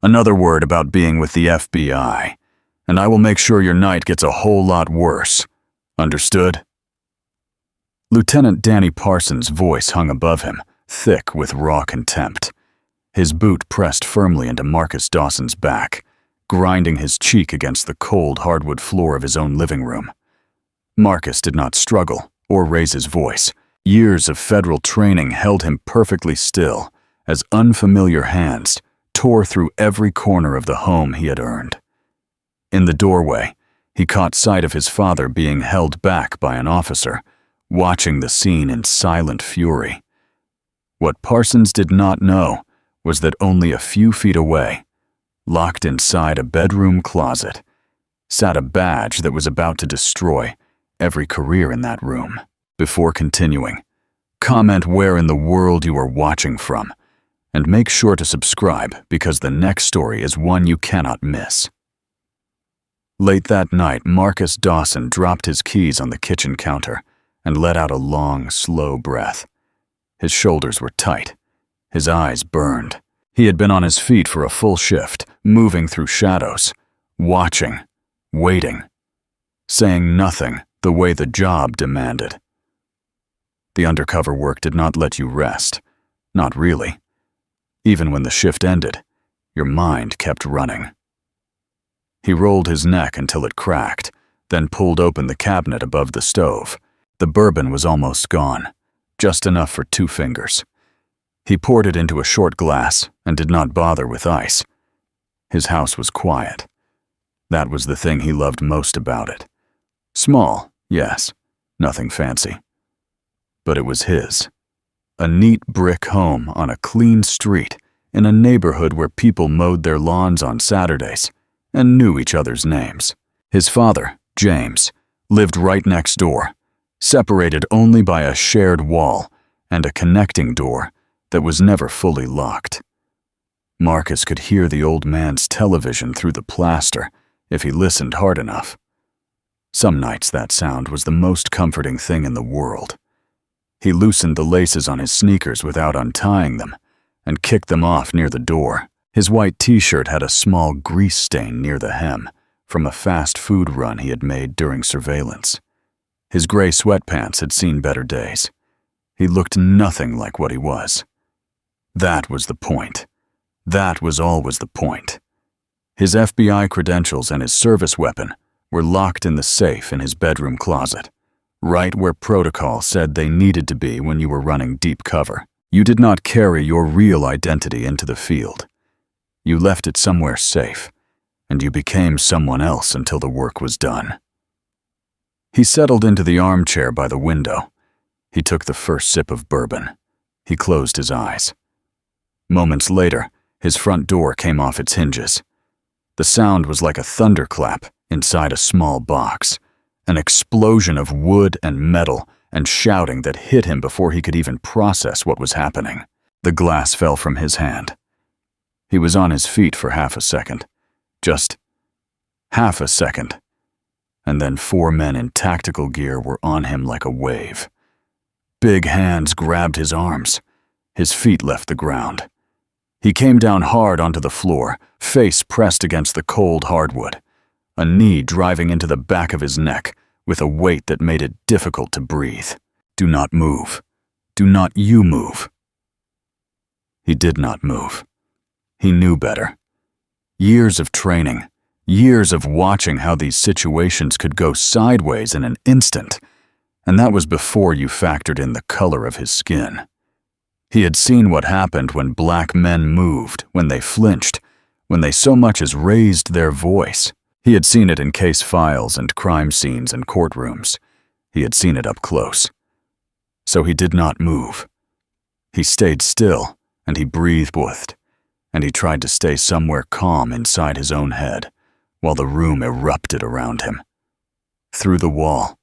Another word about being with the FBI, and I will make sure your night gets a whole lot worse. Understood?" Lieutenant Danny Parsons' voice hung above him, thick with raw contempt. His boot pressed firmly into Marcus Dawson's back, grinding his cheek against the cold hardwood floor of his own living room. Marcus did not struggle or raise his voice. Years of federal training held him perfectly still as unfamiliar hands tore through every corner of the home he had earned. In the doorway, he caught sight of his father being held back by an officer, watching the scene in silent fury. What Parsons did not know was that only a few feet away, locked inside a bedroom closet, sat a badge that was about to destroy every career in that room. Before continuing, comment where in the world you are watching from, and make sure to subscribe because the next story is one you cannot miss. Late that night, Marcus Dawson dropped his keys on the kitchen counter and let out a long, slow breath. His shoulders were tight. His eyes burned. He had been on his feet for a full shift, moving through shadows, watching, waiting, saying nothing the way the job demanded. The undercover work did not let you rest. Not really. Even when the shift ended, your mind kept running. He rolled his neck until it cracked, then pulled open the cabinet above the stove. The bourbon was almost gone, just enough for 2 fingers. He poured it into a short glass and did not bother with ice. His house was quiet. That was the thing he loved most about it. Small, yes, nothing fancy. But it was his. A neat brick home on a clean street in a neighborhood where people mowed their lawns on Saturdays and knew each other's names. His father, James, lived right next door, separated only by a shared wall and a connecting door that was never fully locked. Marcus could hear the old man's television through the plaster if he listened hard enough. Some nights that sound was the most comforting thing in the world. He loosened the laces on his sneakers without untying them and kicked them off near the door. His white t-shirt had a small grease stain near the hem from a fast food run he had made during surveillance. His gray sweatpants had seen better days. He looked nothing like what he was. That was the point. That was always the point. His FBI credentials and his service weapon were locked in the safe in his bedroom closet, right where protocol said they needed to be when you were running deep cover. You did not carry your real identity into the field. You left it somewhere safe, and you became someone else until the work was done. He settled into the armchair by the window. He took the first sip of bourbon. He closed his eyes. Moments later, his front door came off its hinges. The sound was like a thunderclap inside a small box, an explosion of wood and metal and shouting that hit him before he could even process what was happening. The glass fell from his hand. He was on his feet for half a second. Just half a second. And then 4 men in tactical gear were on him like a wave. Big hands grabbed his arms. His feet left the ground. He came down hard onto the floor, face pressed against the cold hardwood, a knee driving into the back of his neck with a weight that made it difficult to breathe. Do not move. Do not you move. He did not move. He knew better. Years of training, years of watching how these situations could go sideways in an instant, and that was before you factored in the color of his skin. He had seen what happened when black men moved, when they flinched, when they so much as raised their voice. He had seen it in case files and crime scenes and courtrooms. He had seen it up close. So he did not move. He stayed still, and he breathed, and he tried to stay somewhere calm inside his own head, while the room erupted around him. Through the wall,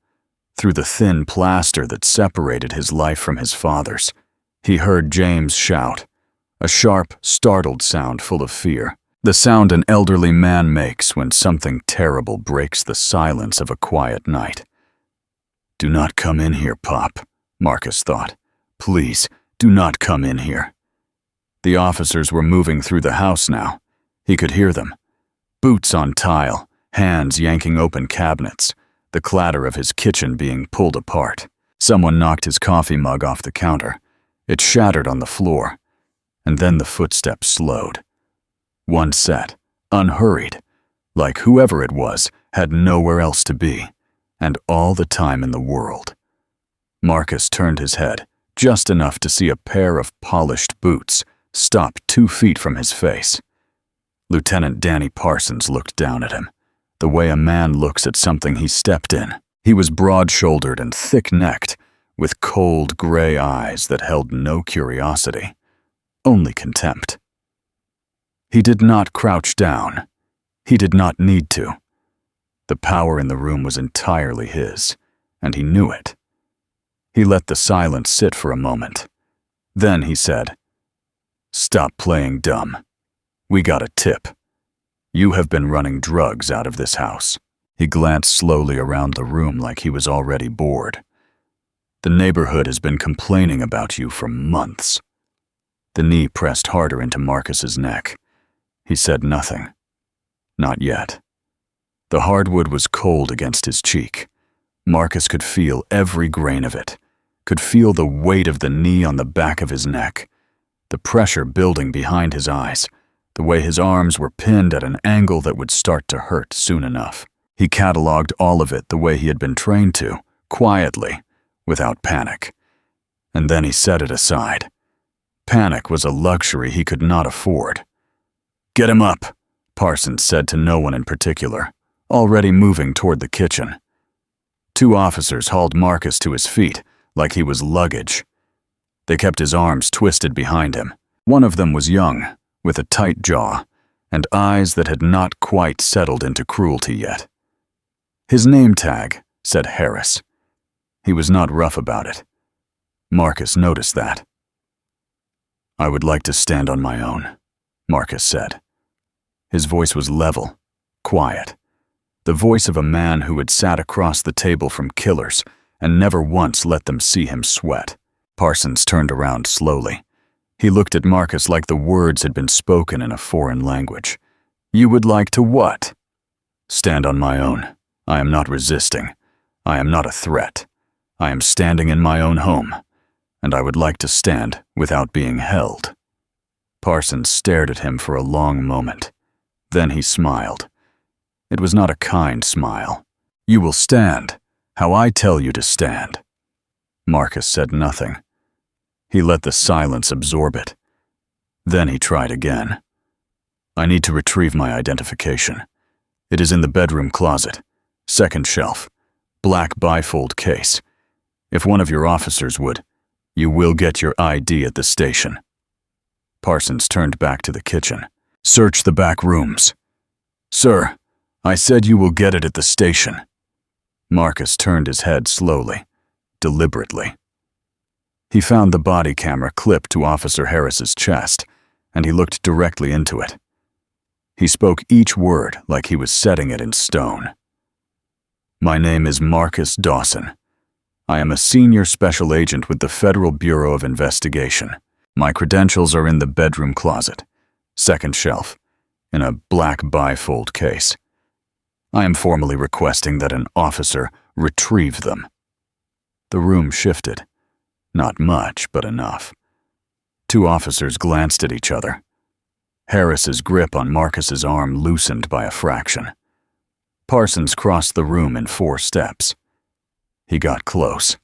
through the thin plaster that separated his life from his father's, he heard James shout, a sharp, startled sound full of fear, the sound an elderly man makes when something terrible breaks the silence of a quiet night. "Do not come in here, Pop," Marcus thought. "Please, do not come in here." The officers were moving through the house now. He could hear them. Boots on tile, hands yanking open cabinets, the clatter of his kitchen being pulled apart. Someone knocked his coffee mug off the counter. It shattered on the floor, and then the footsteps slowed. One set, unhurried, like whoever it was had nowhere else to be, and all the time in the world. Marcus turned his head, just enough to see a pair of polished boots stop 2 feet from his face. Lieutenant Danny Parsons looked down at him, the way a man looks at something he stepped in. He was broad-shouldered and thick-necked, with cold gray eyes that held no curiosity, only contempt. He did not crouch down. He did not need to. The power in the room was entirely his, and he knew it. He let the silence sit for a moment. Then he said, "Stop playing dumb. We got a tip. You have been running drugs out of this house." He glanced slowly around the room like he was already bored. "The neighborhood has been complaining about you for months." The knee pressed harder into Marcus's neck. He said nothing. Not yet. The hardwood was cold against his cheek. Marcus could feel every grain of it, could feel the weight of the knee on the back of his neck, the pressure building behind his eyes, the way his arms were pinned at an angle that would start to hurt soon enough. He cataloged all of it the way he had been trained to, quietly, without panic. And then he set it aside. Panic was a luxury he could not afford. "Get him up," Parsons said to no one in particular, already moving toward the kitchen. 2 officers hauled Marcus to his feet like he was luggage. They kept his arms twisted behind him. One of them was young, with a tight jaw, and eyes that had not quite settled into cruelty yet. His name tag said Harris. He was not rough about it. Marcus noticed that. "I would like to stand on my own," Marcus said. His voice was level, quiet, the voice of a man who had sat across the table from killers and never once let them see him sweat. Parsons turned around slowly. He looked at Marcus like the words had been spoken in a foreign language. "You would like to what?" "Stand on my own. I am not resisting. I am not a threat. I am standing in my own home, and I would like to stand without being held." Parsons stared at him for a long moment. Then he smiled. It was not a kind smile. "You will stand, how I tell you to stand." Marcus said nothing. He let the silence absorb it. Then he tried again. "I need to retrieve my identification. It is in the bedroom closet, 2nd shelf, black bifold case. If one of your officers would, you will get your ID at the station." Parsons turned back to the kitchen. "Search the back rooms." "Sir, I said you will get it at the station." Marcus turned his head slowly, deliberately. He found the body camera clipped to Officer Harris's chest, and he looked directly into it. He spoke each word like he was setting it in stone. "My name is Marcus Dawson. I am a senior special agent with the Federal Bureau of Investigation. My credentials are in the bedroom closet, 2nd shelf, in a black bifold case. I am formally requesting that an officer retrieve them." The room shifted. Not much, but enough. 2 officers glanced at each other. Harris's grip on Marcus's arm loosened by a fraction. Parsons crossed the room in 4 steps. He got close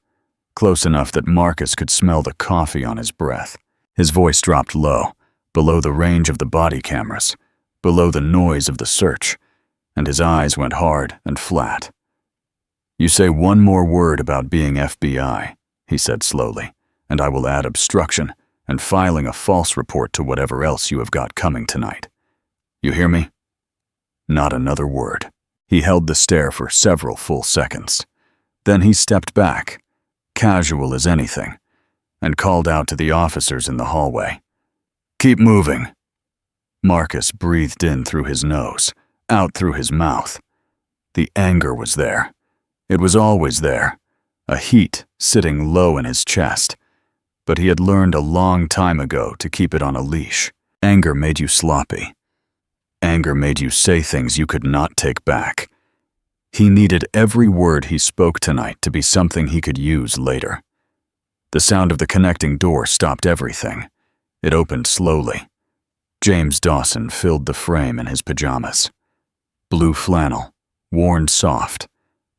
enough that Marcus could smell the coffee on his breath. His voice dropped low, below the range of the body cameras, below the noise of the search, and his eyes went hard and flat. "You say one more word about being FBI," he said slowly, "and I will add obstruction and filing a false report to whatever else you have got coming tonight. You hear me?" Not another word. He held the stare for several full seconds. Then he stepped back, casual as anything, and called out to the officers in the hallway. "Keep moving." Marcus breathed in through his nose, out through his mouth. The anger was there. It was always there, a heat sitting low in his chest. But he had learned a long time ago to keep it on a leash. Anger made you sloppy. anger made you say things you could not take back. He needed every word he spoke tonight to be something he could use later. The sound of the connecting door stopped everything. It opened slowly. James Dawson filled the frame in his pajamas. Blue flannel, worn soft,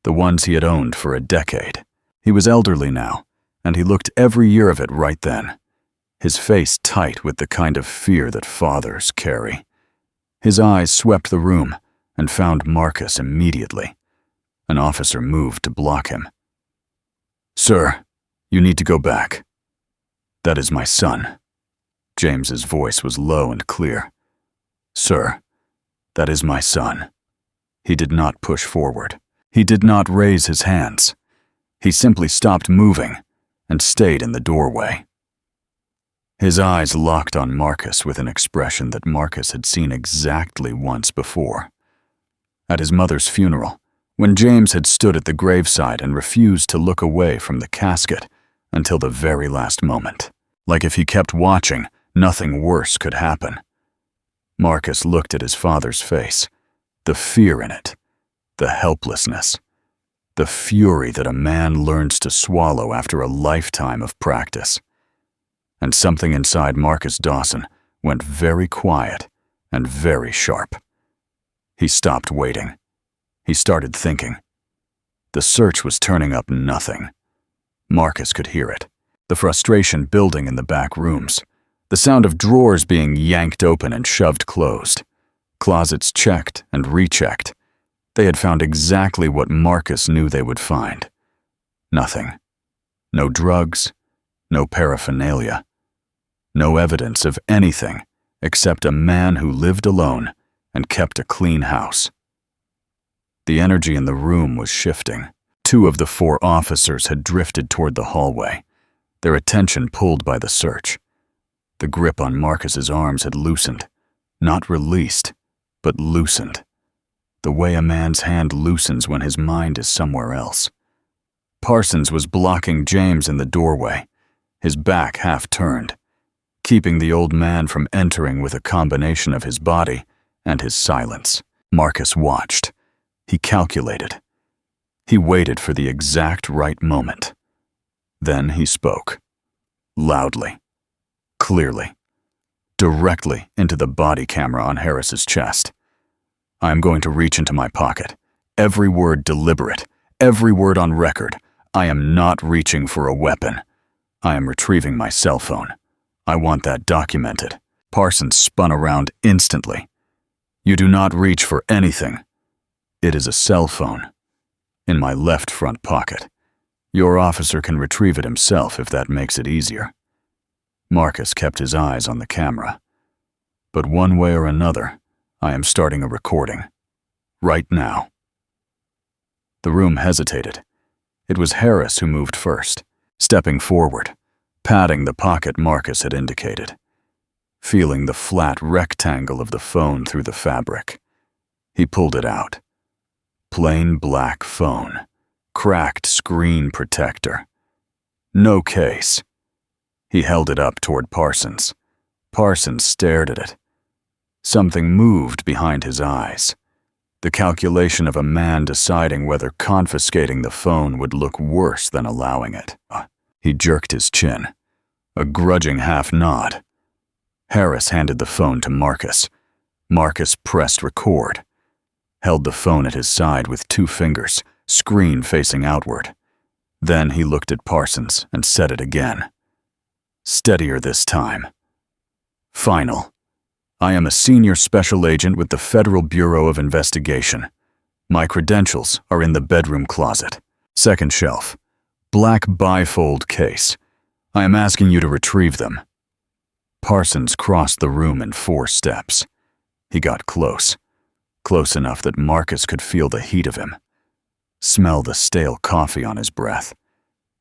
the ones he had owned for a decade. He was elderly now, and he looked every year of it right then, his face tight with the kind of fear that fathers carry. His eyes swept the room and found Marcus immediately. An officer moved to block him. "Sir, you need to go back. That is my son." James's voice was low and clear. "Sir, that is my son." He did not push forward. He did not raise his hands. He simply stopped moving and stayed in the doorway. His eyes locked on Marcus with an expression that Marcus had seen exactly once before. At his mother's funeral, when James had stood at the graveside and refused to look away from the casket until the very last moment. Like if he kept watching, nothing worse could happen. Marcus looked at his father's face, the fear in it, the helplessness, the fury that a man learns to swallow after a lifetime of practice. And something inside Marcus Dawson went very quiet and very sharp. He stopped waiting. He started thinking. The search was turning up nothing. Marcus could hear it, the frustration building in the back rooms, the sound of drawers being yanked open and shoved closed, closets checked and rechecked. They had found exactly what Marcus knew they would find. Nothing. No drugs, no paraphernalia, no evidence of anything except a man who lived alone and kept a clean house. The energy in the room was shifting. 2 of the 4 officers had drifted toward the hallway, their attention pulled by the search. The grip on Marcus's arms had loosened, not released, but loosened, the way a man's hand loosens when his mind is somewhere else. Parsons was blocking James in the doorway, his back half turned, keeping the old man from entering with a combination of his body and his silence. Marcus watched. He calculated. He waited for the exact right moment. Then he spoke. Loudly. Clearly. Directly into the body camera on Harris's chest. "I am going to reach into my pocket. Every word deliberate. Every word on record. I am not reaching for a weapon. I am retrieving my cell phone. I want that documented." Parsons spun around instantly. "You do not reach for anything. It is a cell phone. In my left front pocket. Your officer can retrieve it himself if that makes it easier." Marcus kept his eyes on the camera. "But one way or another, I am starting a recording. Right now." The room hesitated. It was Harris who moved first, stepping forward, patting the pocket Marcus had indicated, feeling the flat rectangle of the phone through the fabric. He pulled it out. Plain black phone, cracked screen protector. No case. He held it up toward Parsons. Parsons stared at it. Something moved behind his eyes. The calculation of a man deciding whether confiscating the phone would look worse than allowing it. He jerked his chin. A grudging half nod. Harris handed the phone to Marcus. Marcus pressed record. Held the phone at his side with 2 fingers, screen facing outward. Then he looked at Parsons and said it again. Steadier this time. "Final. I am a senior special agent with the Federal Bureau of Investigation. My credentials are in the bedroom closet. Second shelf. Black bifold case. I am asking you to retrieve them." Parsons crossed the room in 4 steps. He got close. Close enough that Marcus could feel the heat of him. Smell the stale coffee on his breath.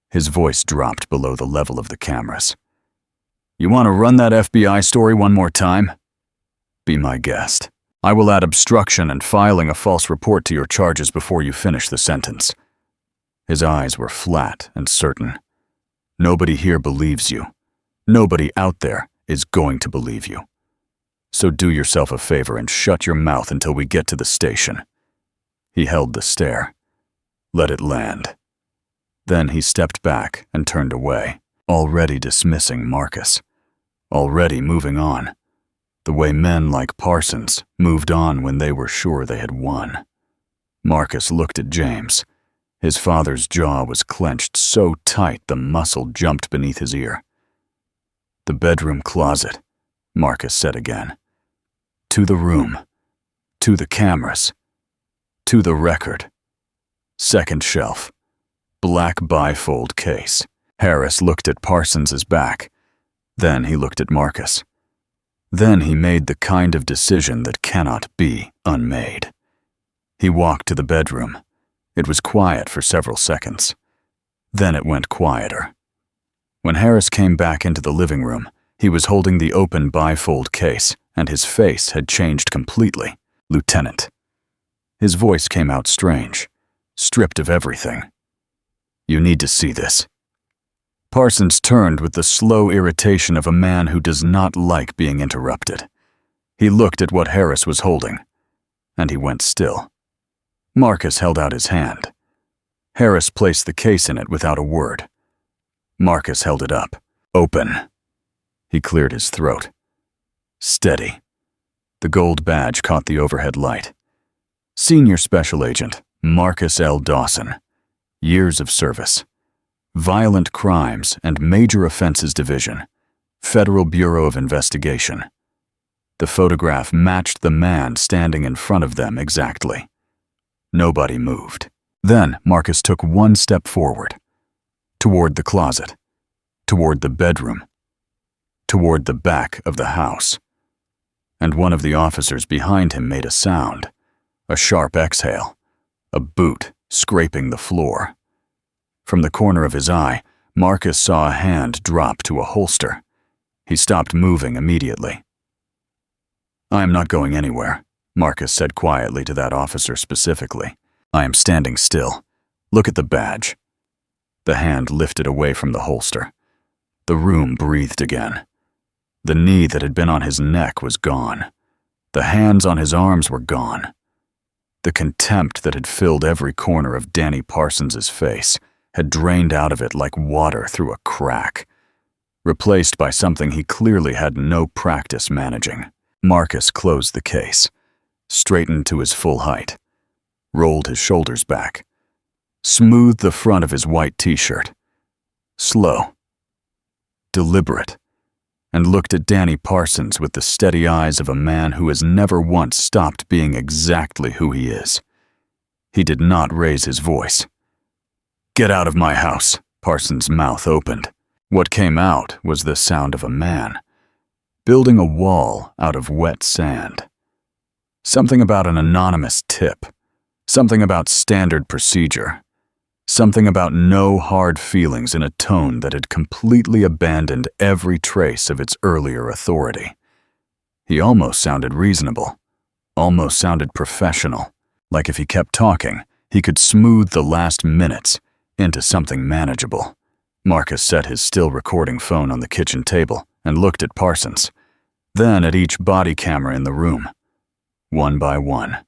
His voice dropped below the level of the cameras. "You want to run that FBI story one more time?" "Be my guest. I will add obstruction and filing a false report to your charges before you finish the sentence." His eyes were flat and certain. "Nobody here believes you. Nobody out there is going to believe you. So do yourself a favor and shut your mouth until we get to the station." He held the stare. Let it land. Then he stepped back and turned away, already dismissing Marcus. Already moving on. The way men like Parsons moved on when they were sure they had won. Marcus looked at James. His father's jaw was clenched so tight the muscle jumped beneath his ear. "The bedroom closet," Marcus said again. "To the room. To the cameras. To the record. Second shelf. Black bifold case." Harris looked at Parsons's back. Then he looked at Marcus. Then he made the kind of decision that cannot be unmade. He walked to the bedroom. It was quiet for several seconds. Then it went quieter. When Harris came back into the living room, he was holding the open bifold case, and his face had changed completely. "Lieutenant." His voice came out strange, stripped of everything. "You need to see this." Parsons turned with the slow irritation of a man who does not like being interrupted. He looked at what Harris was holding, and he went still. Marcus held out his hand. Harris placed the case in it without a word. Marcus held it up. "Open." He cleared his throat. "Steady." The gold badge caught the overhead light. Senior Special Agent Marcus L. Dawson. Years of service. Violent Crimes and Major Offenses Division. Federal Bureau of Investigation. The photograph matched the man standing in front of them exactly. Nobody moved. Then Marcus took one step forward. Toward the closet. Toward the bedroom. Toward the back of the house. And one of the officers behind him made a sound. A sharp exhale. A boot scraping the floor. From the corner of his eye, Marcus saw a hand drop to a holster. He stopped moving immediately. "I am not going anywhere," Marcus said quietly to that officer specifically. "I am standing still. Look at the badge." The hand lifted away from the holster. The room breathed again. The knee that had been on his neck was gone. The hands on his arms were gone. The contempt that had filled every corner of Danny Parsons's face had drained out of it like water through a crack, replaced by something he clearly had no practice managing. Marcus closed the case, straightened to his full height, rolled his shoulders back, smoothed the front of his white t-shirt, slow, deliberate, and looked at Danny Parsons with the steady eyes of a man who has never once stopped being exactly who he is. He did not raise his voice. "Get out of my house," Parsons' mouth opened. What came out was the sound of a man, building a wall out of wet sand. Something about an anonymous tip, something about standard procedure, something about no hard feelings in a tone that had completely abandoned every trace of its earlier authority. He almost sounded reasonable, almost sounded professional, like if he kept talking, he could smooth the last minutes into something manageable. Marcus set his still recording phone on the kitchen table and looked at Parsons, then at each body camera in the room, one by one.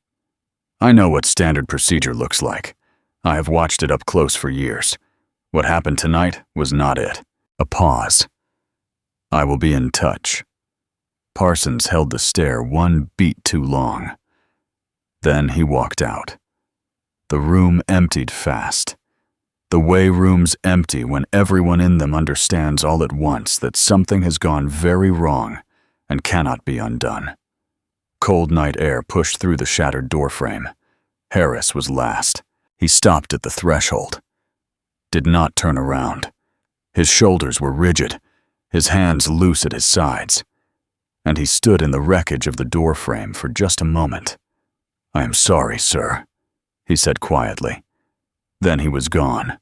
"I know what standard procedure looks like. I have watched it up close for years. What happened tonight was not it." A pause. "I will be in touch." Parsons held the stare one beat too long. Then he walked out. The room emptied fast. The way rooms empty when everyone in them understands all at once that something has gone very wrong and cannot be undone. Cold night air pushed through the shattered doorframe. Harris was last. He stopped at the threshold. Did not turn around. His shoulders were rigid, his hands loose at his sides, and he stood in the wreckage of the doorframe for just a moment. "I am sorry, sir," he said quietly. Then he was gone.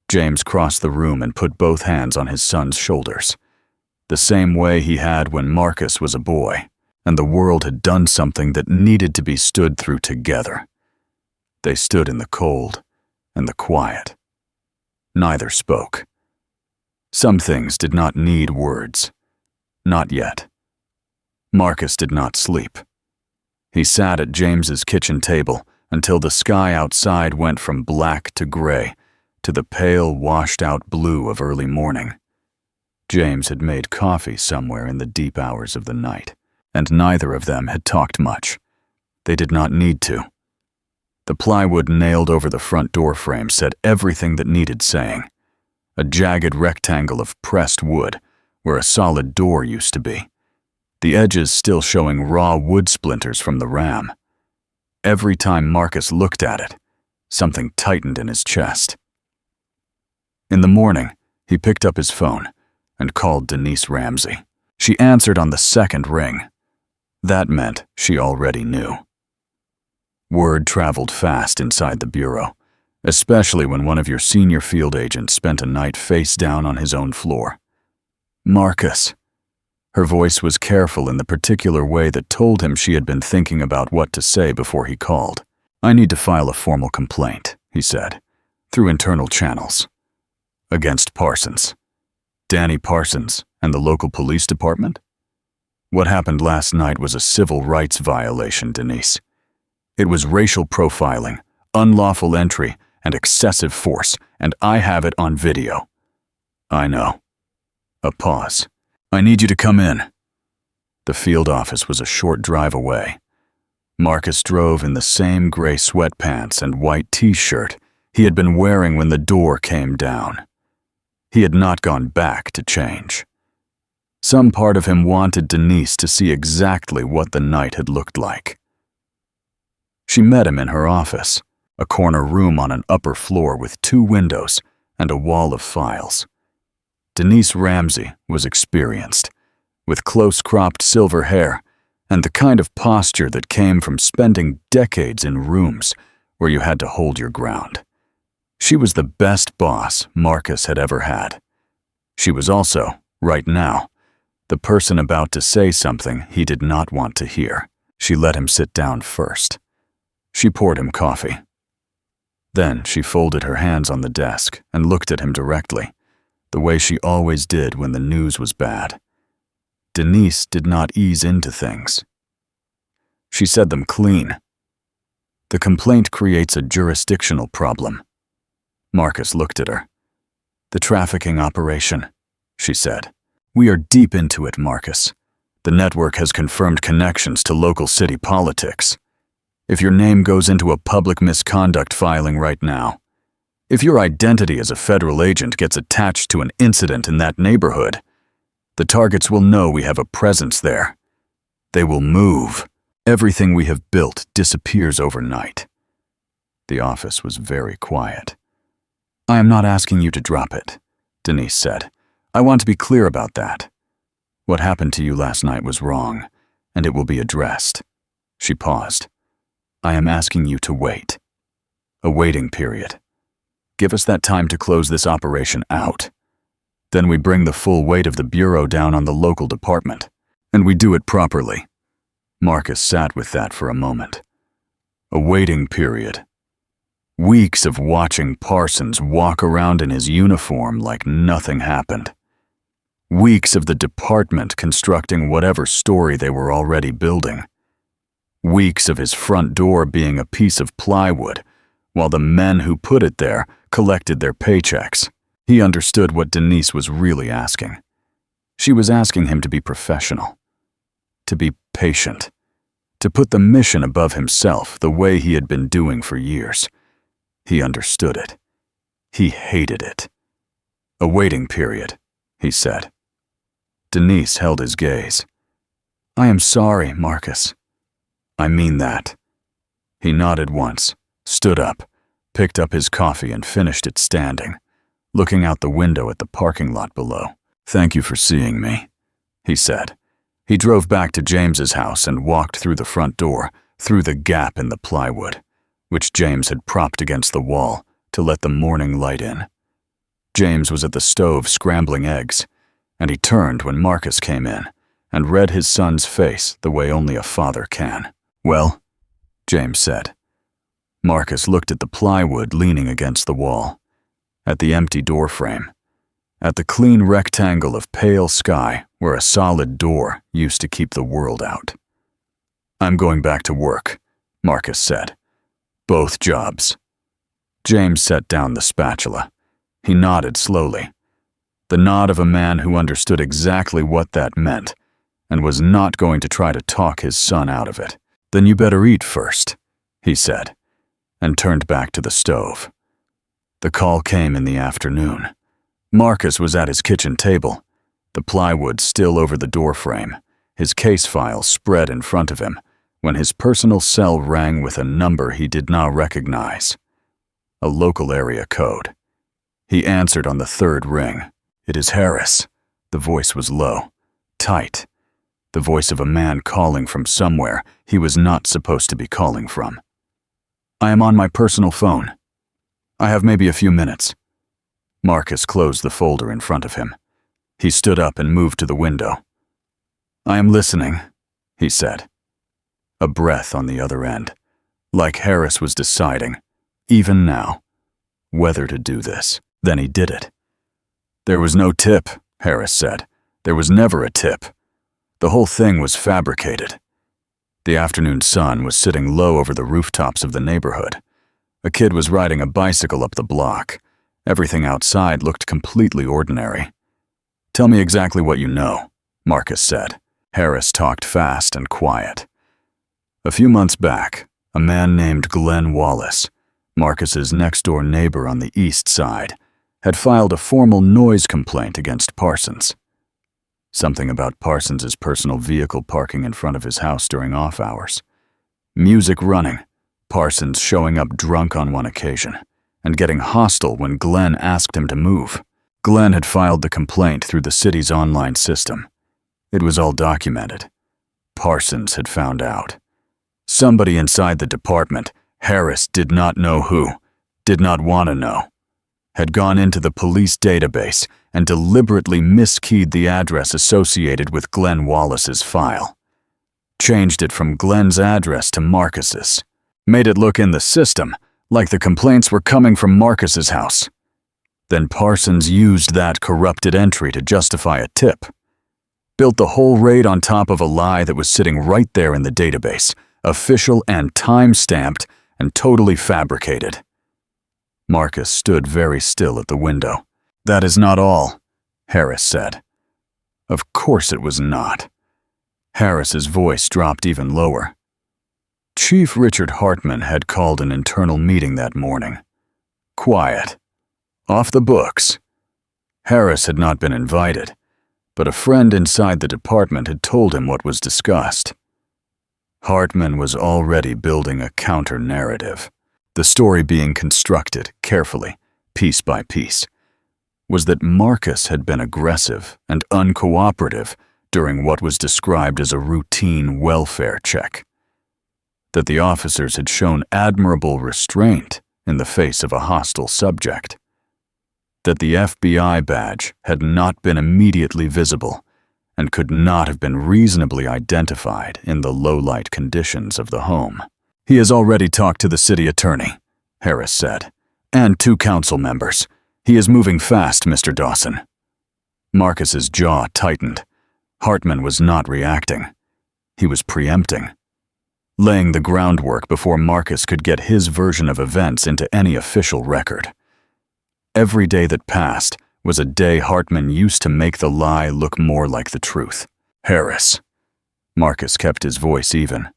James crossed the room and put both hands on his son's shoulders, the same way he had when Marcus was a boy, and the world had done something that needed to be stood through together. They stood in the cold and the quiet. Neither spoke. Some things did not need words. Not yet. Marcus did not sleep. He sat at James's kitchen table until the sky outside went from black to gray to the pale, washed-out blue of early morning. James had made coffee somewhere in the deep hours of the night, and neither of them had talked much. They did not need to. The plywood nailed over the front door frame said everything that needed saying. A jagged rectangle of pressed wood where a solid door used to be, the edges still showing raw wood splinters from the ram. Every time Marcus looked at it, something tightened in his chest. In the morning, he picked up his phone and called Denise Ramsey. She answered on the second ring. That meant she already knew. Word traveled fast inside the bureau, especially when one of your senior field agents spent a night face down on his own floor. Marcus. Her voice was careful in the particular way that told him she had been thinking about what to say before he called. I need to file a formal complaint, he said, through internal channels. Against Parsons. Danny Parsons and the local police department? What happened last night was a civil rights violation, Denise. It was racial profiling, unlawful entry, and excessive force, and I have it on video. I know. A pause. I need you to come in. The field office was a short drive away. Marcus drove in the same gray sweatpants and white t-shirt he had been wearing when the door came down. He had not gone back to change. Some part of him wanted Denise to see exactly what the night had looked like. She met him in her office, a corner room on an upper floor with 2 windows and a wall of files. Denise Ramsey was experienced, with close-cropped silver hair and the kind of posture that came from spending decades in rooms where you had to hold your ground. She was the best boss Marcus had ever had. She was also, right now, the person about to say something he did not want to hear. She let him sit down first. She poured him coffee. Then she folded her hands on the desk and looked at him directly, the way she always did when the news was bad. Denise did not ease into things. She said them clean. The complaint creates a jurisdictional problem. Marcus looked at her. The trafficking operation, she said. We are deep into it, Marcus. The network has confirmed connections to local city politics. If your name goes into a public misconduct filing right now, if your identity as a federal agent gets attached to an incident in that neighborhood, the targets will know we have a presence there. They will move. Everything we have built disappears overnight. The office was very quiet. I am not asking you to drop it, Denise said. I want to be clear about that. What happened to you last night was wrong, and it will be addressed. She paused. I am asking you to wait. A waiting period. Give us that time to close this operation out. Then we bring the full weight of the bureau down on the local department, and we do it properly. Marcus sat with that for a moment. A waiting period. Weeks of watching Parsons walk around in his uniform like nothing happened. Weeks of the department constructing whatever story they were already building. Weeks of his front door being a piece of plywood, while the men who put it there collected their paychecks. He understood what Denise was really asking. She was asking him to be professional, to be patient, to put the mission above himself the way he had been doing for years. He understood it. He hated it. A waiting period, he said. Denise held his gaze. I am sorry, Marcus. I mean that. He nodded once, stood up, picked up his coffee and finished it standing, looking out the window at the parking lot below. Thank you for seeing me, he said. He drove back to James's house and walked through the front door, through the gap in the plywood, which James had propped against the wall to let the morning light in. James was at the stove scrambling eggs, and he turned when Marcus came in and read his son's face the way only a father can. Well, James said. Marcus looked at the plywood leaning against the wall, at the empty door frame, at the clean rectangle of pale sky where a solid door used to keep the world out. "I'm going back to work," Marcus said. "Both jobs." James set down the spatula. He nodded slowly. The nod of a man who understood exactly what that meant and was not going to try to talk his son out of it. "Then you better eat first," he said, and turned back to the stove. The call came in the afternoon. Marcus was at his kitchen table, the plywood still over the doorframe, his case file spread in front of him, when his personal cell rang with a number he did not recognize. A local area code. He answered on the third ring. "It is Harris." The voice was low, tight. The voice of a man calling from somewhere he was not supposed to be calling from. "I am on my personal phone. I have maybe a few minutes." Marcus closed the folder in front of him. He stood up and moved to the window. "I am listening," he said. A breath on the other end, like Harris was deciding, even now, whether to do this. Then he did it. "There was no tip," Harris said. "There was never a tip. The whole thing was fabricated." The afternoon sun was sitting low over the rooftops of the neighborhood. A kid was riding a bicycle up the block. Everything outside looked completely ordinary. "Tell me exactly what you know," Marcus said. Harris talked fast and quiet. "A few months back, a man named Glenn Wallace, Marcus's next-door neighbor on the east side, had filed a formal noise complaint against Parsons. Something about Parsons's personal vehicle parking in front of his house during off hours. Music running, Parsons showing up drunk on one occasion, and getting hostile when Glenn asked him to move. Glenn had filed the complaint through the city's online system. It was all documented. Parsons had found out. Somebody inside the department, Harris did not know who, did not want to know, had gone into the police database and deliberately miskeyed the address associated with Glenn Wallace's file. Changed it from Glenn's address to Marcus's. Made it look in the system like the complaints were coming from Marcus's house. Then Parsons used that corrupted entry to justify a tip. Built the whole raid on top of a lie that was sitting right there in the database, official and time-stamped and totally fabricated. Marcus stood very still at the window. "That is not all," Harris said. Of course it was not. Harris's voice dropped even lower. Chief Richard Hartman had called an internal meeting that morning. Quiet. Off the books. Harris had not been invited, but a friend inside the department had told him what was discussed. Hartman was already building a counter-narrative. The story being constructed carefully, piece by piece, was that Marcus had been aggressive and uncooperative during what was described as a routine welfare check. That the officers had shown admirable restraint in the face of a hostile subject. That the FBI badge had not been immediately visible and could not have been reasonably identified in the low-light conditions of the home. "He has already talked to the city attorney," Harris said, "and 2 council members. He is moving fast, Mr. Dawson." Marcus's jaw tightened. Hartman was not reacting. He was preempting. Laying the groundwork before Marcus could get his version of events into any official record. Every day that passed was a day Hartman used to make the lie look more like the truth. "Harris." Marcus kept his voice even.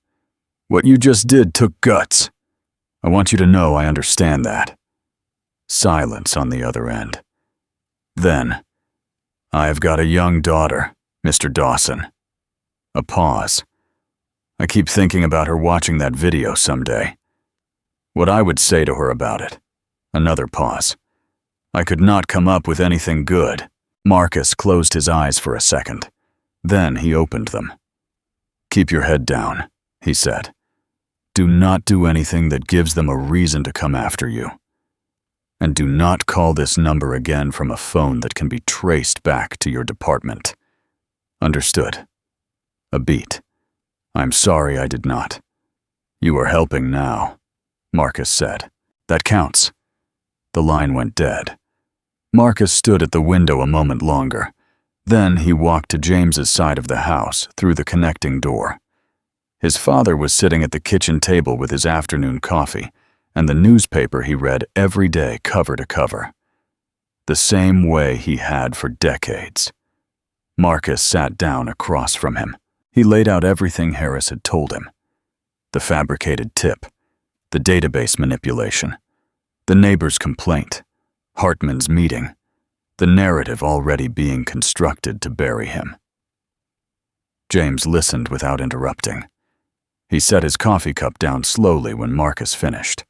"What you just did took guts. I want you to know I understand that." Silence on the other end. Then, "I've got a young daughter, Mr. Dawson." A pause. "I keep thinking about her watching that video someday. What I would say to her about it." Another pause. "I could not come up with anything good." Marcus closed his eyes for a second. Then he opened them. "Keep your head down," he said. "Do not do anything that gives them a reason to come after you. And do not call this number again from a phone that can be traced back to your department. Understood?" A beat. "I'm sorry I did not." "You are helping now," Marcus said. "That counts." The line went dead. Marcus stood at the window a moment longer. Then he walked to James's side of the house through the connecting door. His father was sitting at the kitchen table with his afternoon coffee and the newspaper he read every day cover to cover. The same way he had for decades. Marcus sat down across from him. He laid out everything Harris had told him. The fabricated tip, the database manipulation, the neighbor's complaint, Hartman's meeting, the narrative already being constructed to bury him. James listened without interrupting. He set his coffee cup down slowly when Marcus finished.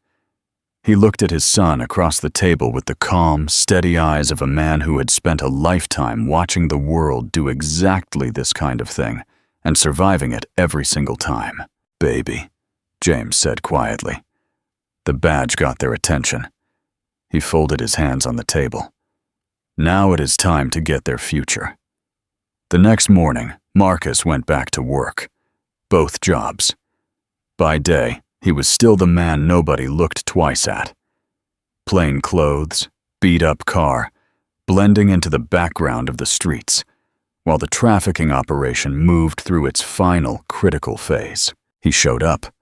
He looked at his son across the table with the calm, steady eyes of a man who had spent a lifetime watching the world do exactly this kind of thing and surviving it every single time. "Baby," James said quietly. The badge got their attention. He folded his hands on the table. Now it is time to get their future. The next morning, Marcus went back to work. Both jobs. By day, he was still the man nobody looked twice at. Plain clothes, beat-up car, blending into the background of the streets, while the trafficking operation moved through its final, critical phase. He showed up.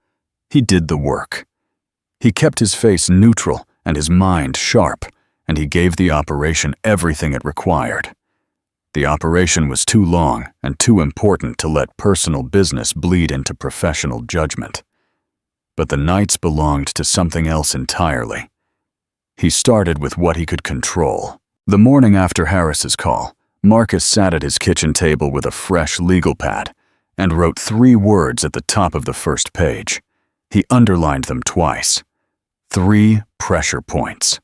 He did the work. He kept his face neutral and his mind sharp, and he gave the operation everything it required. The operation was too long and too important to let personal business bleed into professional judgment. But the nights belonged to something else entirely. He started with what he could control. The morning after Harris's call, Marcus sat at his kitchen table with a fresh legal pad and wrote 3 words at the top of the first page. He underlined them twice. 3 pressure points.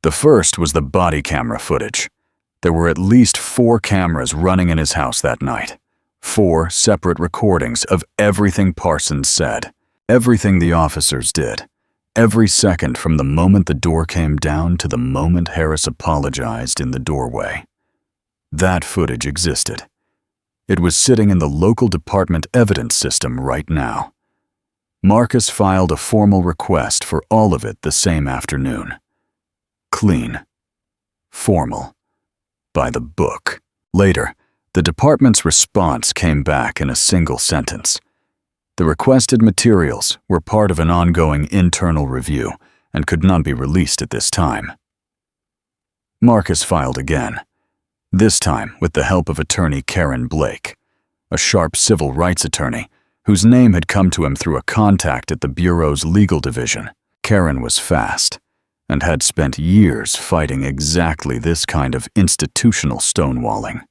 The first was the body camera footage. There were at least 4 cameras running in his house that night. 4 separate recordings of everything Parsons said. Everything the officers did. Every second from the moment the door came down to the moment Harris apologized in the doorway. That footage existed. It was sitting in the local department evidence system right now. Marcus filed a formal request for all of it the same afternoon. Clean. Formal. By the book. Later, the department's response came back in a single sentence. The requested materials were part of an ongoing internal review and could not be released at this time. Marcus filed again, this time with the help of attorney Karen Blake, a sharp civil rights attorney whose name had come to him through a contact at the Bureau's legal division. Karen was fast and had spent years fighting exactly this kind of institutional stonewalling.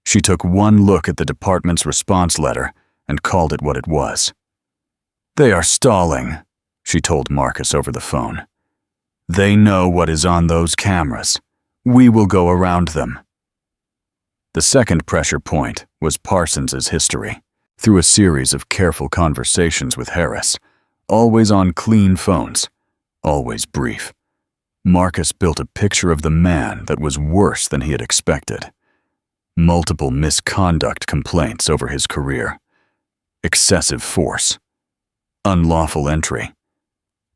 She took one look at the department's response letter and called it what it was. "They are stalling," she told Marcus over the phone. "They know what is on those cameras. We will go around them." The second pressure point was Parsons's history. Through a series of careful conversations with Harris, always on clean phones, always brief, Marcus built a picture of the man that was worse than he had expected. Multiple misconduct complaints over his career. Excessive force, unlawful entry,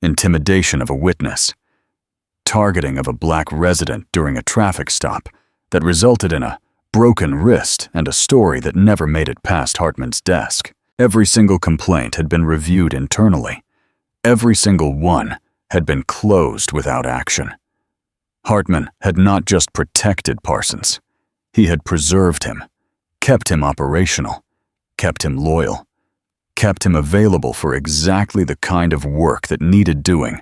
intimidation of a witness, targeting of a black resident during a traffic stop that resulted in a broken wrist and a story that never made it past Hartman's desk. Every single complaint had been reviewed internally. Every single one had been closed without action. Hartman had not just protected Parsons. He had preserved him, kept him operational, kept him loyal, kept him available for exactly the kind of work that needed doing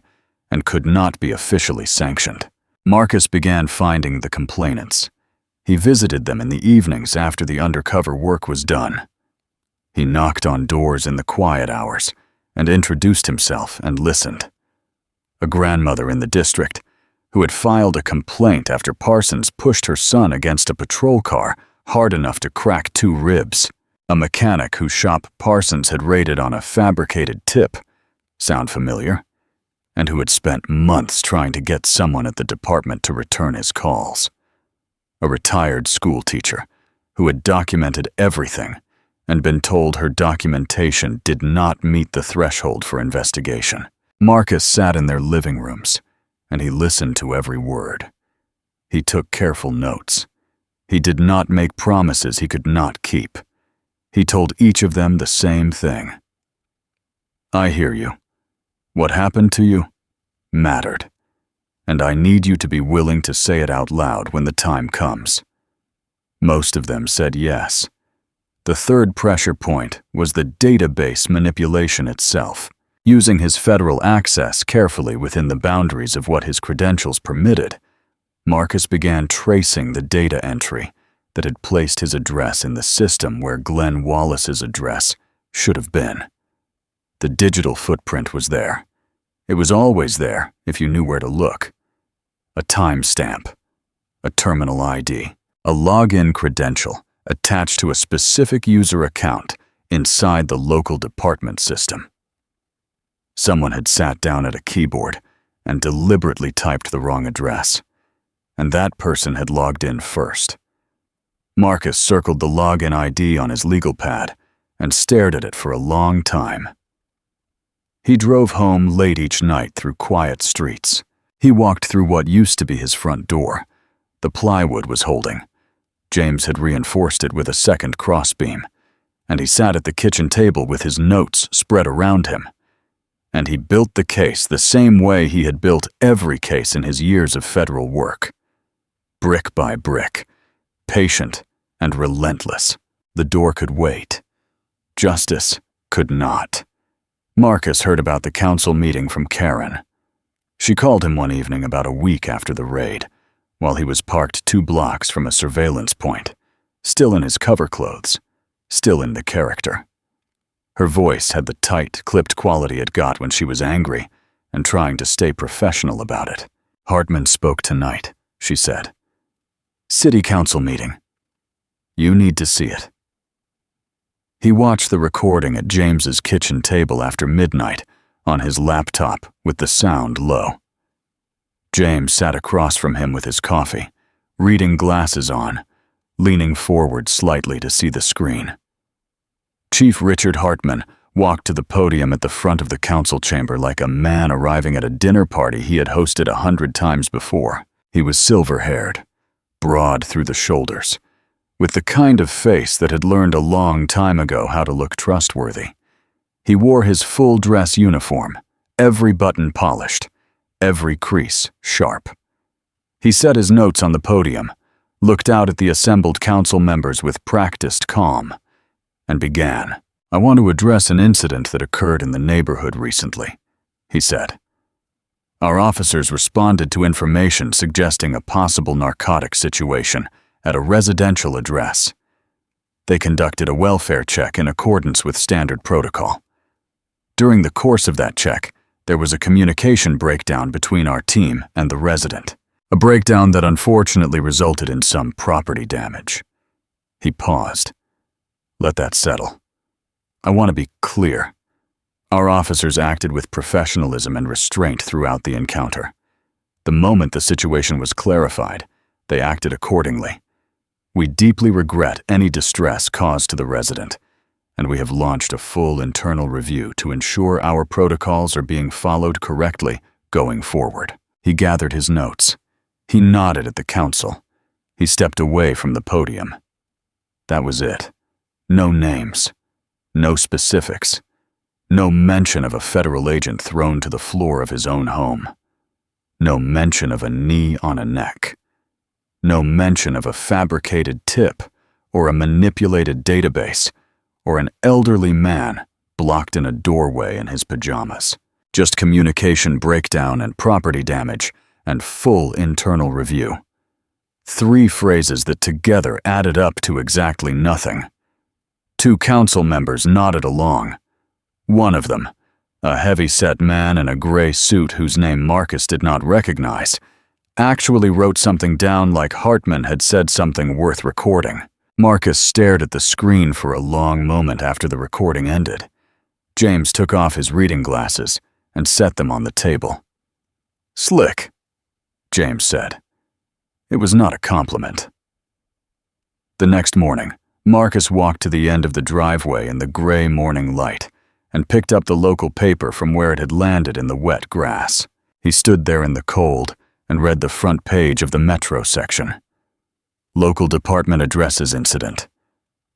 and could not be officially sanctioned. Marcus began finding the complainants. He visited them in the evenings after the undercover work was done. He knocked on doors in the quiet hours and introduced himself and listened. A grandmother in the district who had filed a complaint after Parsons pushed her son against a patrol car hard enough to crack 2 ribs. A mechanic whose shop Parsons had raided on a fabricated tip. Sound familiar? And who had spent months trying to get someone at the department to return his calls. A retired school teacher who had documented everything and been told her documentation did not meet the threshold for investigation. Marcus sat in their living rooms, and he listened to every word. He took careful notes. He did not make promises he could not keep. He told each of them the same thing. I hear you. What happened to you mattered, and I need you to be willing to say it out loud when the time comes. Most of them said yes. The third pressure point was the database manipulation itself. Using his federal access carefully within the boundaries of what his credentials permitted, Marcus began tracing the data entry that had placed his address in the system where Glenn Wallace's address should have been. The digital footprint was there. It was always there if you knew where to look. A timestamp, a terminal ID, a login credential attached to a specific user account inside the local department system. Someone had sat down at a keyboard and deliberately typed the wrong address, and that person had logged in first. Marcus circled the login ID on his legal pad and stared at it for a long time. He drove home late each night through quiet streets. He walked through what used to be his front door. The plywood was holding. James had reinforced it with a second crossbeam, and he sat at the kitchen table with his notes spread around him. And he built the case the same way he had built every case in his years of federal work. Brick by brick, patient and relentless. The door could wait. Justice could not. Marcus heard about the council meeting from Karen. She called him one evening about a week after the raid, while he was parked 2 blocks from a surveillance point, still in his cover clothes, still in the character. Her voice had the tight, clipped quality it got when she was angry and trying to stay professional about it. Hartman spoke tonight, she said. City council meeting. You need to see it. He watched the recording at James's kitchen table after midnight on his laptop with the sound low. James sat across from him with his coffee, reading glasses on, leaning forward slightly to see the screen. Chief Richard Hartman walked to the podium at the front of the council chamber like a man arriving at a dinner party he had hosted 100 times before. He was silver-haired, broad through the shoulders, with the kind of face that had learned a long time ago how to look trustworthy. He wore his full dress uniform, every button polished, every crease sharp. He set his notes on the podium, looked out at the assembled council members with practiced calm, and began. I want to address an incident that occurred in the neighborhood recently, he said. Our officers responded to information suggesting a possible narcotic situation at a residential address. They conducted a welfare check in accordance with standard protocol. During the course of that check, there was a communication breakdown between our team and the resident, a breakdown that unfortunately resulted in some property damage. He paused. Let that settle. I want to be clear. Our officers acted with professionalism and restraint throughout the encounter. The moment the situation was clarified, they acted accordingly. We deeply regret any distress caused to the resident, and we have launched a full internal review to ensure our protocols are being followed correctly going forward. He gathered his notes. He nodded at the council. He stepped away from the podium. That was it. No names. No specifics. No mention of a federal agent thrown to the floor of his own home. No mention of a knee on a neck. No mention of a fabricated tip or a manipulated database or an elderly man blocked in a doorway in his pajamas. Just communication breakdown and property damage and full internal review. 3 phrases that together added up to exactly nothing. 2 council members nodded along. One of them, a heavy-set man in a gray suit whose name Marcus did not recognize, actually wrote something down like Hartman had said something worth recording. Marcus stared at the screen for a long moment after the recording ended. James took off his reading glasses and set them on the table. Slick, James said. It was not a compliment. The next morning, Marcus walked to the end of the driveway in the gray morning light and picked up the local paper from where it had landed in the wet grass. He stood there in the cold and read the front page of the Metro section. Local department addresses incident.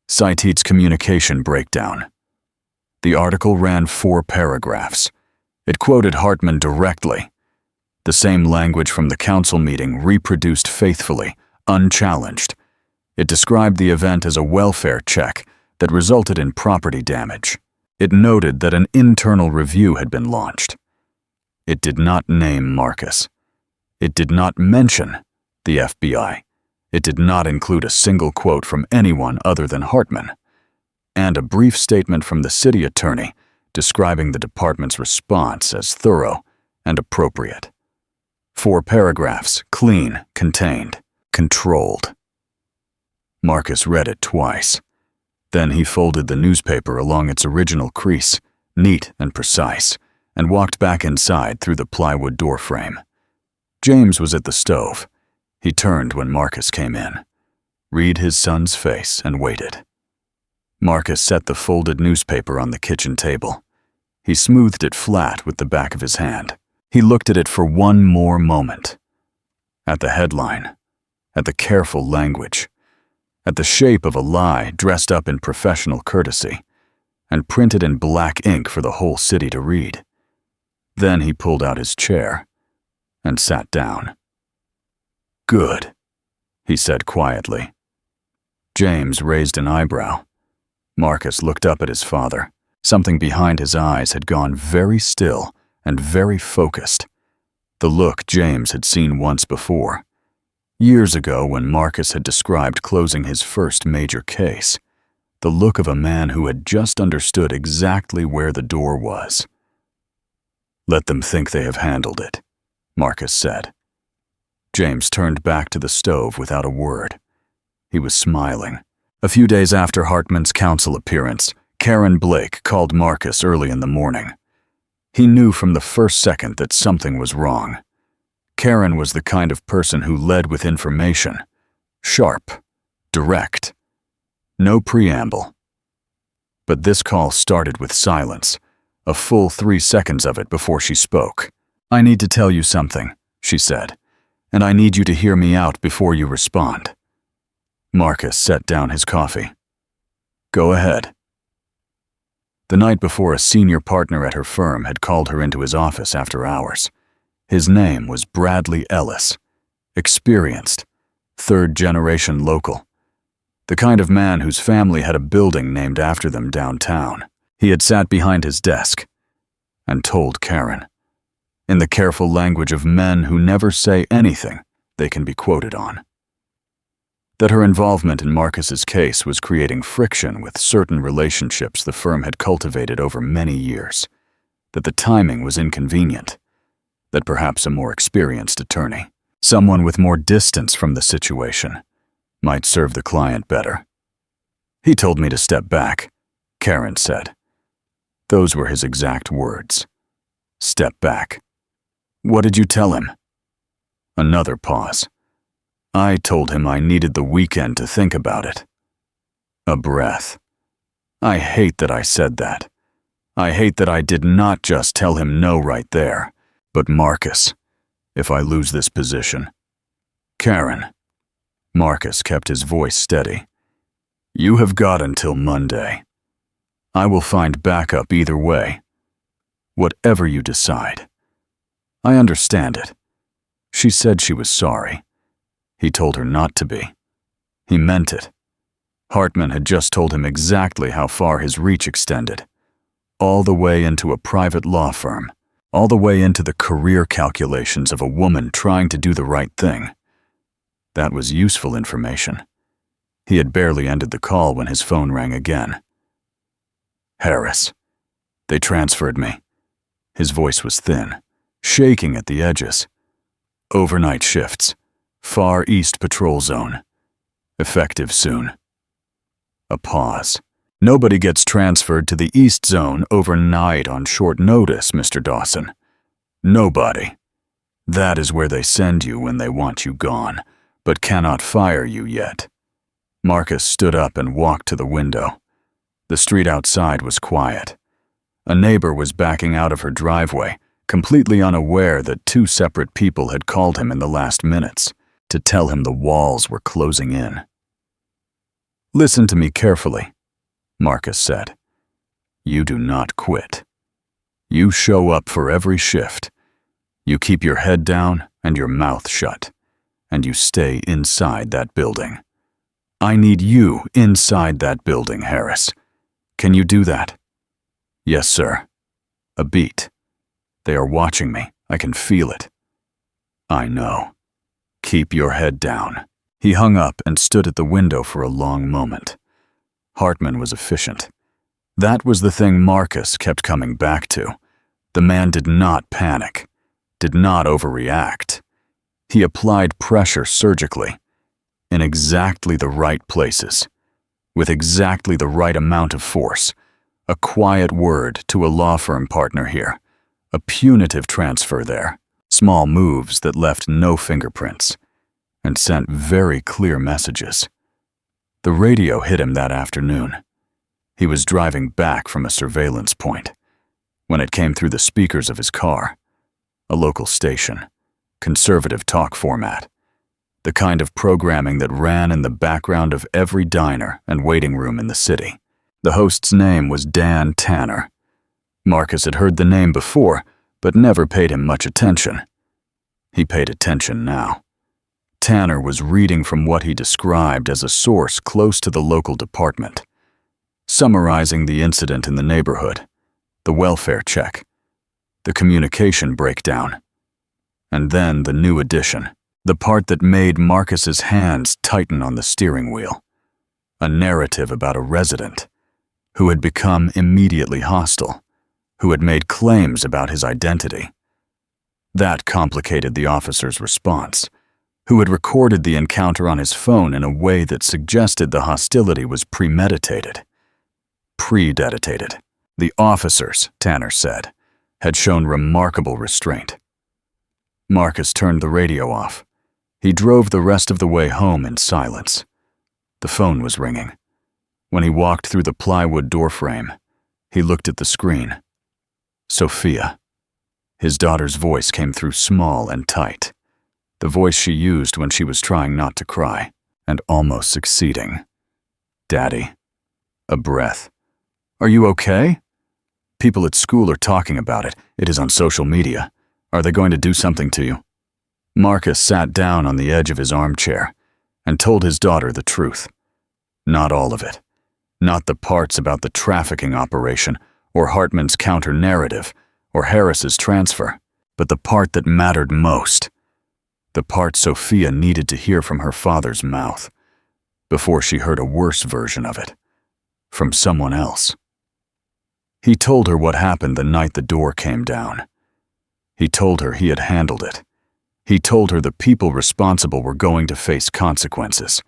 Site heats communication breakdown. The article ran 4 paragraphs. It quoted Hartman directly. The same language from the council meeting reproduced faithfully, unchallenged. It described the event as a welfare check that resulted in property damage. It noted that an internal review had been launched. It did not name Marcus. It did not mention the FBI. It did not include a single quote from anyone other than Hartman, and a brief statement from the city attorney describing the department's response as thorough and appropriate. 4 paragraphs, clean, contained, controlled. Marcus read it twice. Then he folded the newspaper along its original crease, neat and precise, and walked back inside through the plywood doorframe. James was at the stove. He turned when Marcus came in, read his son's face, and waited. Marcus set the folded newspaper on the kitchen table. He smoothed it flat with the back of his hand. He looked at it for one more moment. At the headline, at the careful language, at the shape of a lie dressed up in professional courtesy, and printed in black ink for the whole city to read. Then he pulled out his chair and sat down. "Good," he said quietly. James raised an eyebrow. Marcus looked up at his father. Something behind his eyes had gone very still and very focused. The look James had seen once before, years ago when Marcus had described closing his first major case. The look of a man who had just understood exactly where the door was. "Let them think they have handled it," Marcus said. James turned back to the stove without a word. He was smiling. A few days after Hartman's council appearance, Karen Blake called Marcus early in the morning. He knew from the first second that something was wrong. Karen was the kind of person who led with information. Sharp, direct, no preamble. But this call started with silence, a full 3 seconds of it before she spoke. "I need to tell you something," she said, "and I need you to hear me out before you respond." Marcus set down his coffee. "Go ahead." The night before, a senior partner at her firm had called her into his office after hours. His name was Bradley Ellis. Experienced, 3rd-generation local. The kind of man whose family had a building named after them downtown. He had sat behind his desk and told Karen, in the careful language of men who never say anything they can be quoted on, that her involvement in Marcus's case was creating friction with certain relationships the firm had cultivated over many years, that the timing was inconvenient, that perhaps a more experienced attorney, someone with more distance from the situation, might serve the client better. "He told me to step back," Karen said. Those were his exact words. "Step back." "What did you tell him?" Another pause. "I told him I needed the weekend to think about it." A breath. "I hate that I said that. I hate that I did not just tell him no right there. But Marcus, if I lose this position..." "Karen." Marcus kept his voice steady. "You have got until Monday. I will find backup either way. Whatever you decide. I understand it." She said she was sorry. He told her not to be. He meant it. Hartman had just told him exactly how far his reach extended. All the way into a private law firm. All the way into the career calculations of a woman trying to do the right thing. That was useful information. He had barely ended the call when his phone rang again. "Harris. They transferred me." His voice was thin, shaking at the edges. "Overnight shifts. Far East Patrol Zone. Effective soon." A pause. "Nobody gets transferred to the East Zone overnight on short notice, Mr. Dawson. Nobody. That is where they send you when they want you gone, but cannot fire you yet." Marcus stood up and walked to the window. The street outside was quiet. A neighbor was backing out of her driveway, completely unaware that two separate people had called him in the last minutes to tell him the walls were closing in. "Listen to me carefully," Marcus said. "You do not quit. You show up for every shift. You keep your head down and your mouth shut, and you stay inside that building. I need you inside that building, Harris. Can you do that?" "Yes, sir." A beat. "They are watching me. I can feel it." "I know. Keep your head down." He hung up and stood at the window for a long moment. Hartman was efficient. That was the thing Marcus kept coming back to. The man did not panic, did not overreact. He applied pressure surgically, in exactly the right places, with exactly the right amount of force. A quiet word to a law firm partner here, a punitive transfer there, small moves that left no fingerprints, and sent very clear messages. The radio hit him that afternoon. He was driving back from a surveillance point when it came through the speakers of his car. A local station, conservative talk format, the kind of programming that ran in the background of every diner and waiting room in the city. The host's name was Dan Tanner. Marcus had heard the name before, but never paid him much attention. He paid attention now. Tanner was reading from what he described as a source close to the local department, summarizing the incident in the neighborhood, the welfare check, the communication breakdown, and then the new addition, the part that made Marcus's hands tighten on the steering wheel, a narrative about a resident who had become immediately hostile, who had made claims about his identity. That complicated the officer's response, who had recorded the encounter on his phone in a way that suggested the hostility was premeditated. Prededitated. The officers, Tanner said, had shown remarkable restraint. Marcus turned the radio off. He drove the rest of the way home in silence. The phone was ringing. When he walked through the plywood doorframe, he looked at the screen. Sophia. His daughter's voice came through small and tight, the voice she used when she was trying not to cry, and almost succeeding. "Daddy." A breath. "Are you okay? People at school are talking about it. It is on social media. Are they going to do something to you?" Marcus sat down on the edge of his armchair and told his daughter the truth. Not all of it. Not the parts about the trafficking operation, or Hartman's counter-narrative, or Harris's transfer, but the part that mattered most. The part Sophia needed to hear from her father's mouth, before she heard a worse version of it, from someone else. He told her what happened the night the door came down. He told her he had handled it. He told her the people responsible were going to face consequences.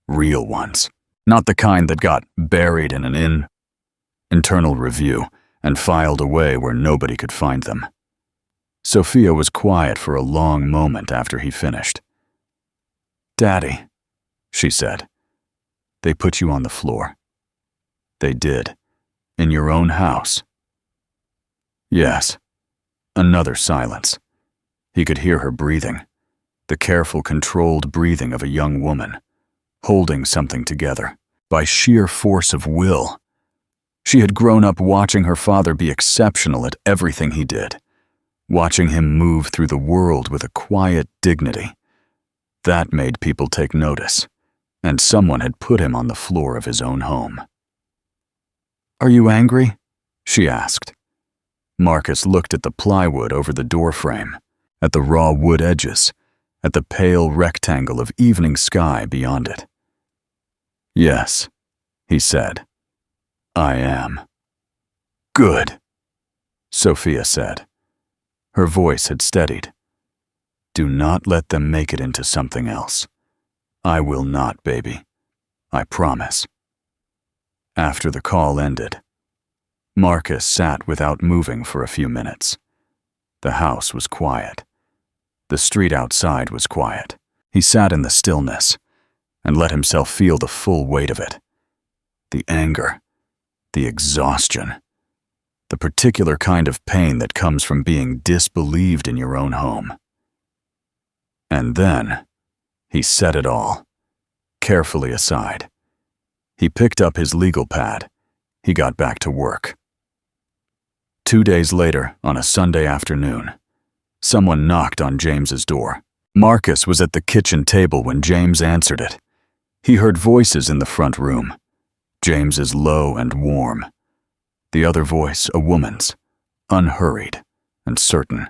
Real ones. Not the kind that got buried in an internal review and filed away where nobody could find them. Sophia was quiet for a long moment after he finished. "Daddy," she said, "they put you on the floor." "They did. In your own house." "Yes." Another silence. He could hear her breathing, the careful, controlled breathing of a young woman, holding something together, by sheer force of will. She had grown up watching her father be exceptional at everything he did, watching him move through the world with a quiet dignity. That made people take notice, and someone had put him on the floor of his own home. "Are you angry?" she asked. Marcus looked at the plywood over the doorframe, at the raw wood edges, at the pale rectangle of evening sky beyond it. "Yes," he said. "I am." "Good," Sophia said. Her voice had steadied. "Do not let them make it into something else. I will not, baby. I promise." After the call ended, Marcus sat without moving for a few minutes. The house was quiet. The street outside was quiet. He sat in the stillness and let himself feel the full weight of it. The anger, the exhaustion, the particular kind of pain that comes from being disbelieved in your own home. And then, he set it all, carefully aside. He picked up his legal pad. He got back to work. 2 days later, on a Sunday afternoon, someone knocked on James's door. Marcus was at the kitchen table when James answered it. He heard voices in the front room. James's low and warm. The other voice, a woman's, unhurried and certain,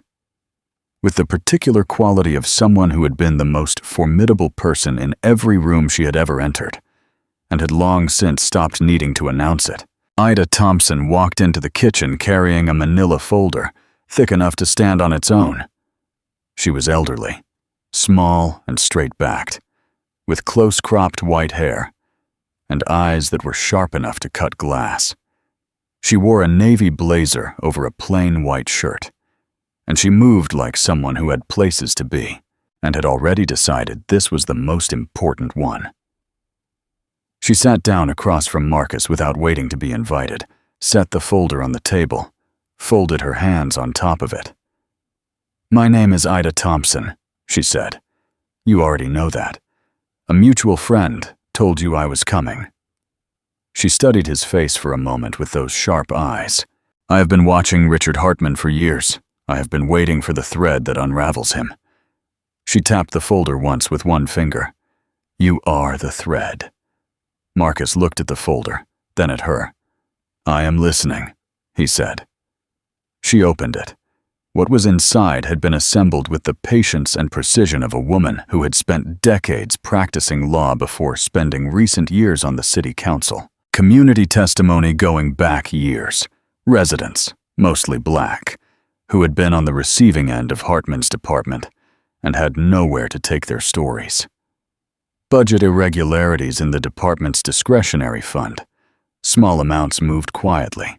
with the particular quality of someone who had been the most formidable person in every room she had ever entered, and had long since stopped needing to announce it. Ida Thompson walked into the kitchen carrying a manila folder, thick enough to stand on its own. She was elderly, small and straight-backed, with close-cropped white hair, and eyes that were sharp enough to cut glass. She wore a navy blazer over a plain white shirt, and she moved like someone who had places to be, and had already decided this was the most important one. She sat down across from Marcus without waiting to be invited, set the folder on the table, folded her hands on top of it. "My name is Ida Thompson," she said. "You already know that. A mutual friend told you I was coming." She studied his face for a moment with those sharp eyes. "I have been watching Richard Hartman for years. I have been waiting for the thread that unravels him." She tapped the folder once with one finger. "You are the thread." Marcus looked at the folder, then at her. "I am listening," he said. She opened it. What was inside had been assembled with the patience and precision of a woman who had spent decades practicing law before spending recent years on the city council. Community testimony going back years. Residents, mostly black, who had been on the receiving end of Hartman's department and had nowhere to take their stories. Budget irregularities in the department's discretionary fund. Small amounts moved quietly.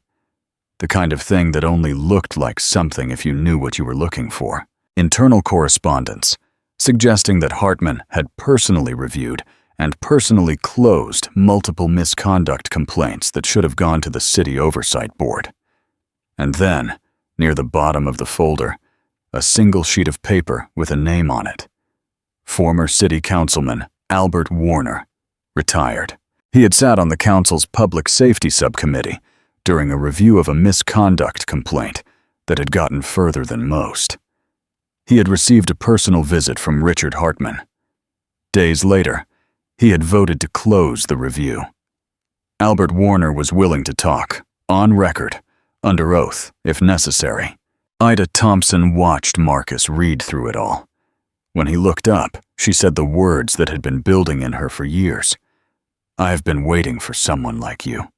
The kind of thing that only looked like something if you knew what you were looking for. Internal correspondence, suggesting that Hartman had personally reviewed and personally closed multiple misconduct complaints that should have gone to the City Oversight Board. And then, near the bottom of the folder, a single sheet of paper with a name on it. Former City Councilman Albert Warner, retired. He had sat on the council's Public Safety Subcommittee during a review of a misconduct complaint that had gotten further than most. He had received a personal visit from Richard Hartman. Days later, he had voted to close the review. Albert Warner was willing to talk, on record, under oath, if necessary. Ida Thompson watched Marcus read through it all. When he looked up, she said the words that had been building in her for years. "I have been waiting for someone like you."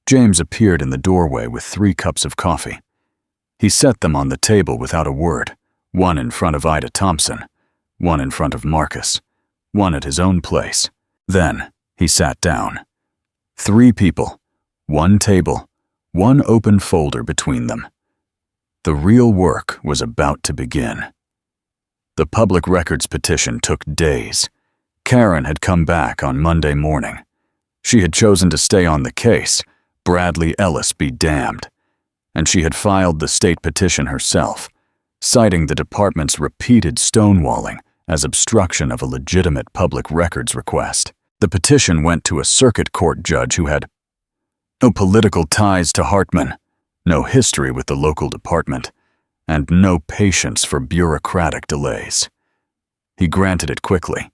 James appeared in the doorway with 3 cups of coffee. He set them on the table without a word, one in front of Ida Thompson, one in front of Marcus, one at his own place. Then he sat down. 3 people, 1 table, 1 open folder between them. The real work was about to begin. The public records petition took days. Karen had come back on Monday morning. She had chosen to stay on the case, Bradley Ellis be damned, and she had filed the state petition herself, citing the department's repeated stonewalling as obstruction of a legitimate public records request. The petition went to a circuit court judge who had no political ties to Hartman, no history with the local department, and no patience for bureaucratic delays. He granted it quickly.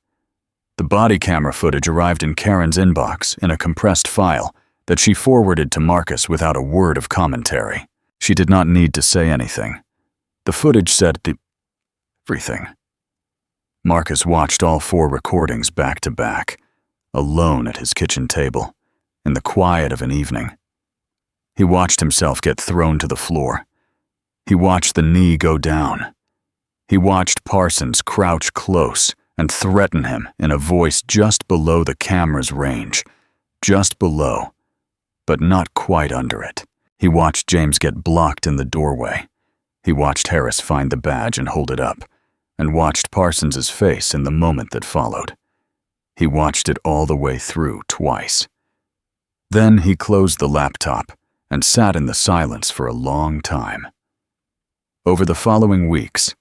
The body camera footage arrived in Karen's inbox in a compressed file that she forwarded to Marcus without a word of commentary. She did not need to say anything. The footage said everything. Marcus watched all 4 recordings back to back, alone at his kitchen table, in the quiet of an evening. He watched himself get thrown to the floor. He watched the knee go down. He watched Parsons crouch close and threaten him in a voice just below the camera's range, just below, but not quite under it. He watched James get blocked in the doorway. He watched Harris find the badge and hold it up, and watched Parsons's face in the moment that followed. He watched it all the way through twice. Then he closed the laptop and sat in the silence for a long time. Over the following weeks,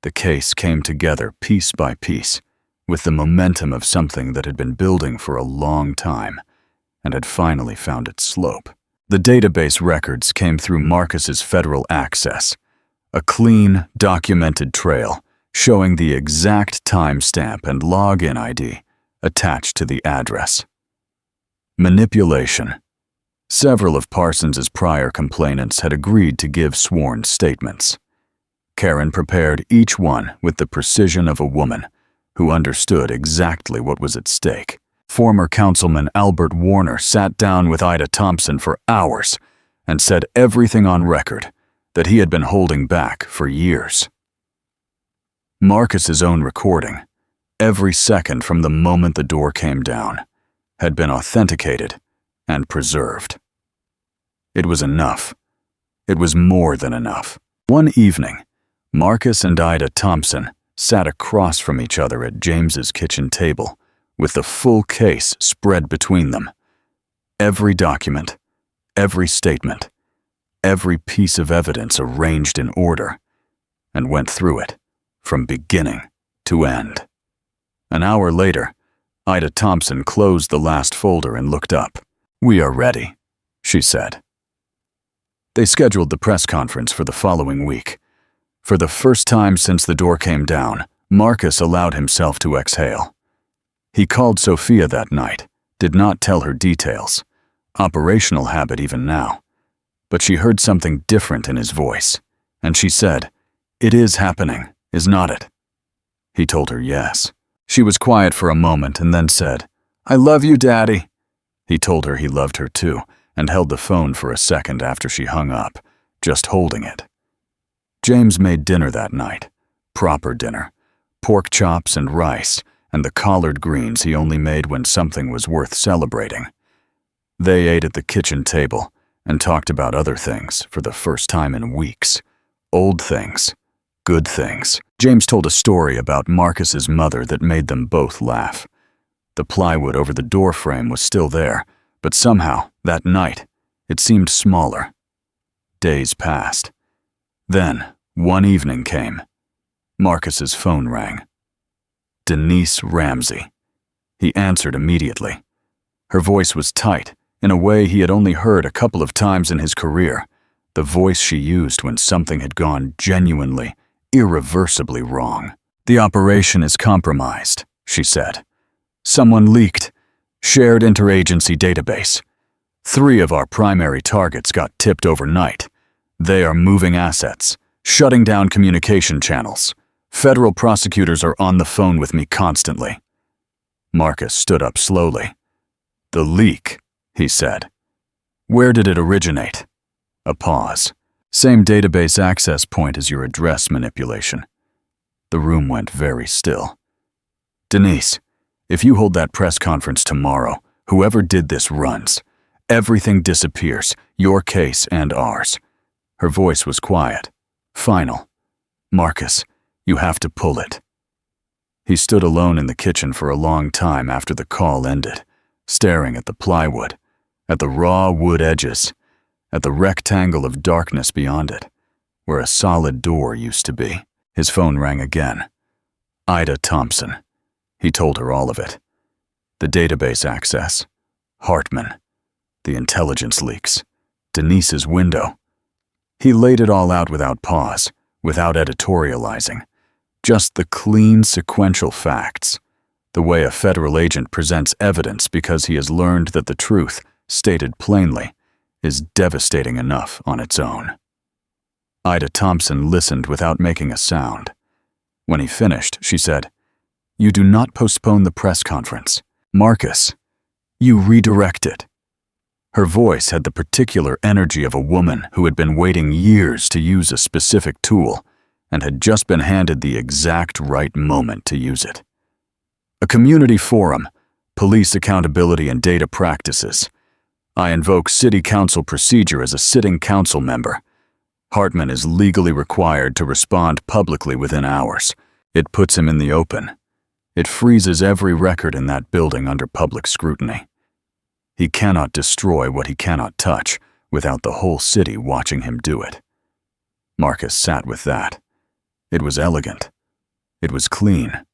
the case came together piece by piece, with the momentum of something that had been building for a long time and had finally found its slope. The database records came through Marcus's federal access, a clean, documented trail showing the exact timestamp and login ID attached to the address. Manipulation. Several of Parsons's prior complainants had agreed to give sworn statements. Karen prepared each one with the precision of a woman who understood exactly what was at stake. Former Councilman Albert Warner sat down with Ida Thompson for hours and said everything on record that he had been holding back for years. Marcus's own recording, every second from the moment the door came down, had been authenticated and preserved. It was enough. It was more than enough. One evening, Marcus and Ida Thompson sat across from each other at James's kitchen table, with the full case spread between them. Every document, every statement, every piece of evidence arranged in order, and went through it from beginning to end. An hour later, Ida Thompson closed the last folder and looked up. "We are ready," she said. They scheduled the press conference for the following week. For the first time since the door came down, Marcus allowed himself to exhale. He called Sophia that night, did not tell her details, operational habit even now. But she heard something different in his voice, and she said, "It is happening, is not it?" He told her yes. She was quiet for a moment and then said, "I love you, Daddy." He told her he loved her too, and held the phone for a second after she hung up, just holding it. James made dinner that night, proper dinner, pork chops and rice, and the collard greens he only made when something was worth celebrating. They ate at the kitchen table and talked about other things for the first time in weeks. Old things, good things. James told a story about Marcus's mother that made them both laugh. The plywood over the door frame was still there, but somehow, that night, it seemed smaller. Days passed. Then, one evening came. Marcus's phone rang. Denise Ramsey. He answered immediately. Her voice was tight, in a way he had only heard a couple of times in his career, the voice she used when something had gone genuinely, irreversibly wrong. "The operation is compromised," she said. "Someone leaked. Shared interagency database. 3 of our primary targets got tipped overnight. They are moving assets, shutting down communication channels. Federal prosecutors are on the phone with me constantly." Marcus stood up slowly. "The leak," he said. "Where did it originate?" A pause. "Same database access point as your address manipulation." The room went very still. "Denise, if you hold that press conference tomorrow, whoever did this runs. Everything disappears, your case and ours." Her voice was quiet, final. "Marcus, you have to pull it." He stood alone in the kitchen for a long time after the call ended, staring at the plywood, at the raw wood edges, at the rectangle of darkness beyond it, where a solid door used to be. His phone rang again. Ida Thompson. He told her all of it. The database access, Hartman, the intelligence leaks, Denise's window. He laid it all out without pause, without editorializing. Just the clean, sequential facts, the way a federal agent presents evidence because he has learned that the truth, stated plainly, is devastating enough on its own. Ida Thompson listened without making a sound. When he finished, she said, "You do not postpone the press conference. Marcus, you redirect it." Her voice had the particular energy of a woman who had been waiting years to use a specific tool and had just been handed the exact right moment to use it. "A community forum, police accountability and data practices. I invoke city council procedure as a sitting council member. Hartman is legally required to respond publicly within hours. It puts him in the open. It freezes every record in that building under public scrutiny. He cannot destroy what he cannot touch without the whole city watching him do it. Marcus sat with that. It was elegant. It was clean.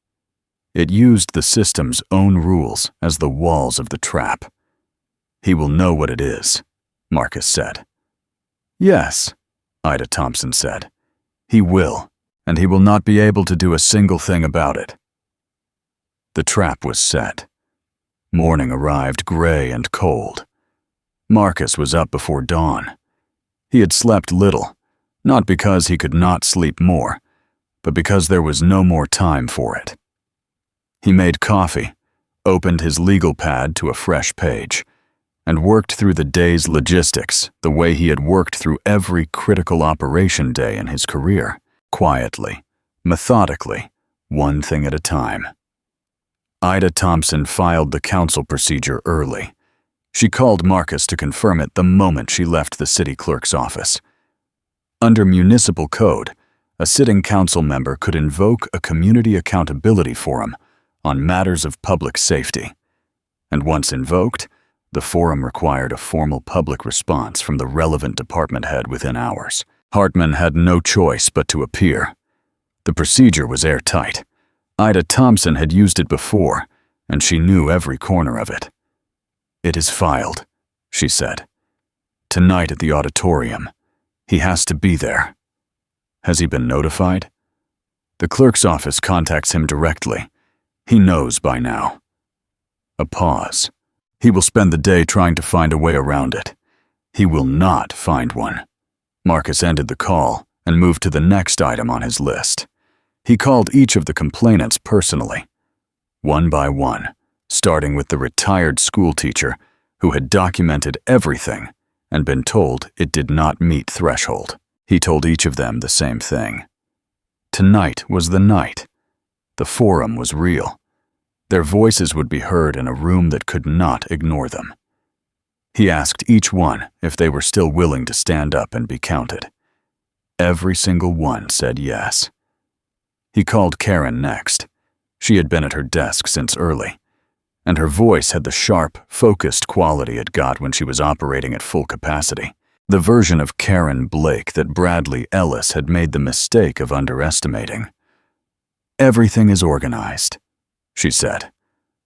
It used the system's own rules as the walls of the trap. "He will know what it is," Marcus said. "Yes," Ida Thompson said. "He will, and he will not be able to do a single thing about it." The trap was set. Morning arrived gray and cold. Marcus was up before dawn. He had slept little, not because he could not sleep more, but because there was no more time for it. He made coffee, opened his legal pad to a fresh page, and worked through the day's logistics the way he had worked through every critical operation day in his career, quietly, methodically, one thing at a time. Ida Thompson filed the counsel procedure early. She called Marcus to confirm it the moment she left the city clerk's office. Under municipal code, a sitting council member could invoke a community accountability forum on matters of public safety. And once invoked, the forum required a formal public response from the relevant department head within hours. Hartman had no choice but to appear. The procedure was airtight. Ida Thompson had used it before, and she knew every corner of it. "It is filed," she said. "Tonight at the auditorium. He has to be there." "Has he been notified?" "The clerk's office contacts him directly. He knows by now." A pause. "He will spend the day trying to find a way around it. He will not find one." Marcus ended the call and moved to the next item on his list. He called each of the complainants personally, one by one, starting with the retired schoolteacher who had documented everything and been told it did not meet threshold. He told each of them the same thing. Tonight was the night. The forum was real. Their voices would be heard in a room that could not ignore them. He asked each one if they were still willing to stand up and be counted. Every single one said yes. He called Karen next. She had been at her desk since early, and her voice had the sharp, focused quality it got when she was operating at full capacity. The version of Karen Blake that Bradley Ellis had made the mistake of underestimating. "Everything is organized," she said.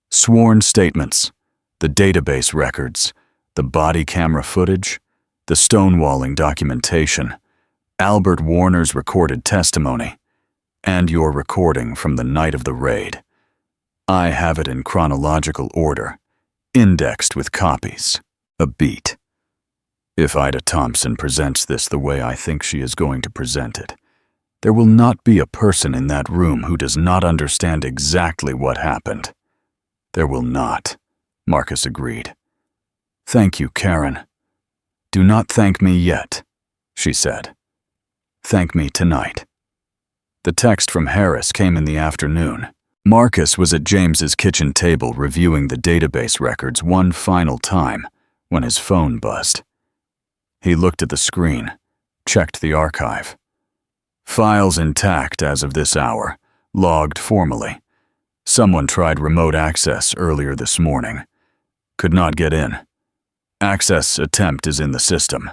"Sworn statements, the database records, the body camera footage, the stonewalling documentation, Albert Warner's recorded testimony, and your recording from the night of the raid. I have it in chronological order, indexed with copies, a beat. If Ida Thompson presents this the way I think she is going to present it, there will not be a person in that room who does not understand exactly what happened." "There will not," Marcus agreed. "Thank you, Karen." "Do not thank me yet," she said. "Thank me tonight." The text from Harris came in the afternoon. Marcus was at James's kitchen table reviewing the database records one final time when his phone buzzed. He looked at the screen, checked the archive. "Files intact as of this hour, logged formally. Someone tried remote access earlier this morning. Could not get in. Access attempt is in the system."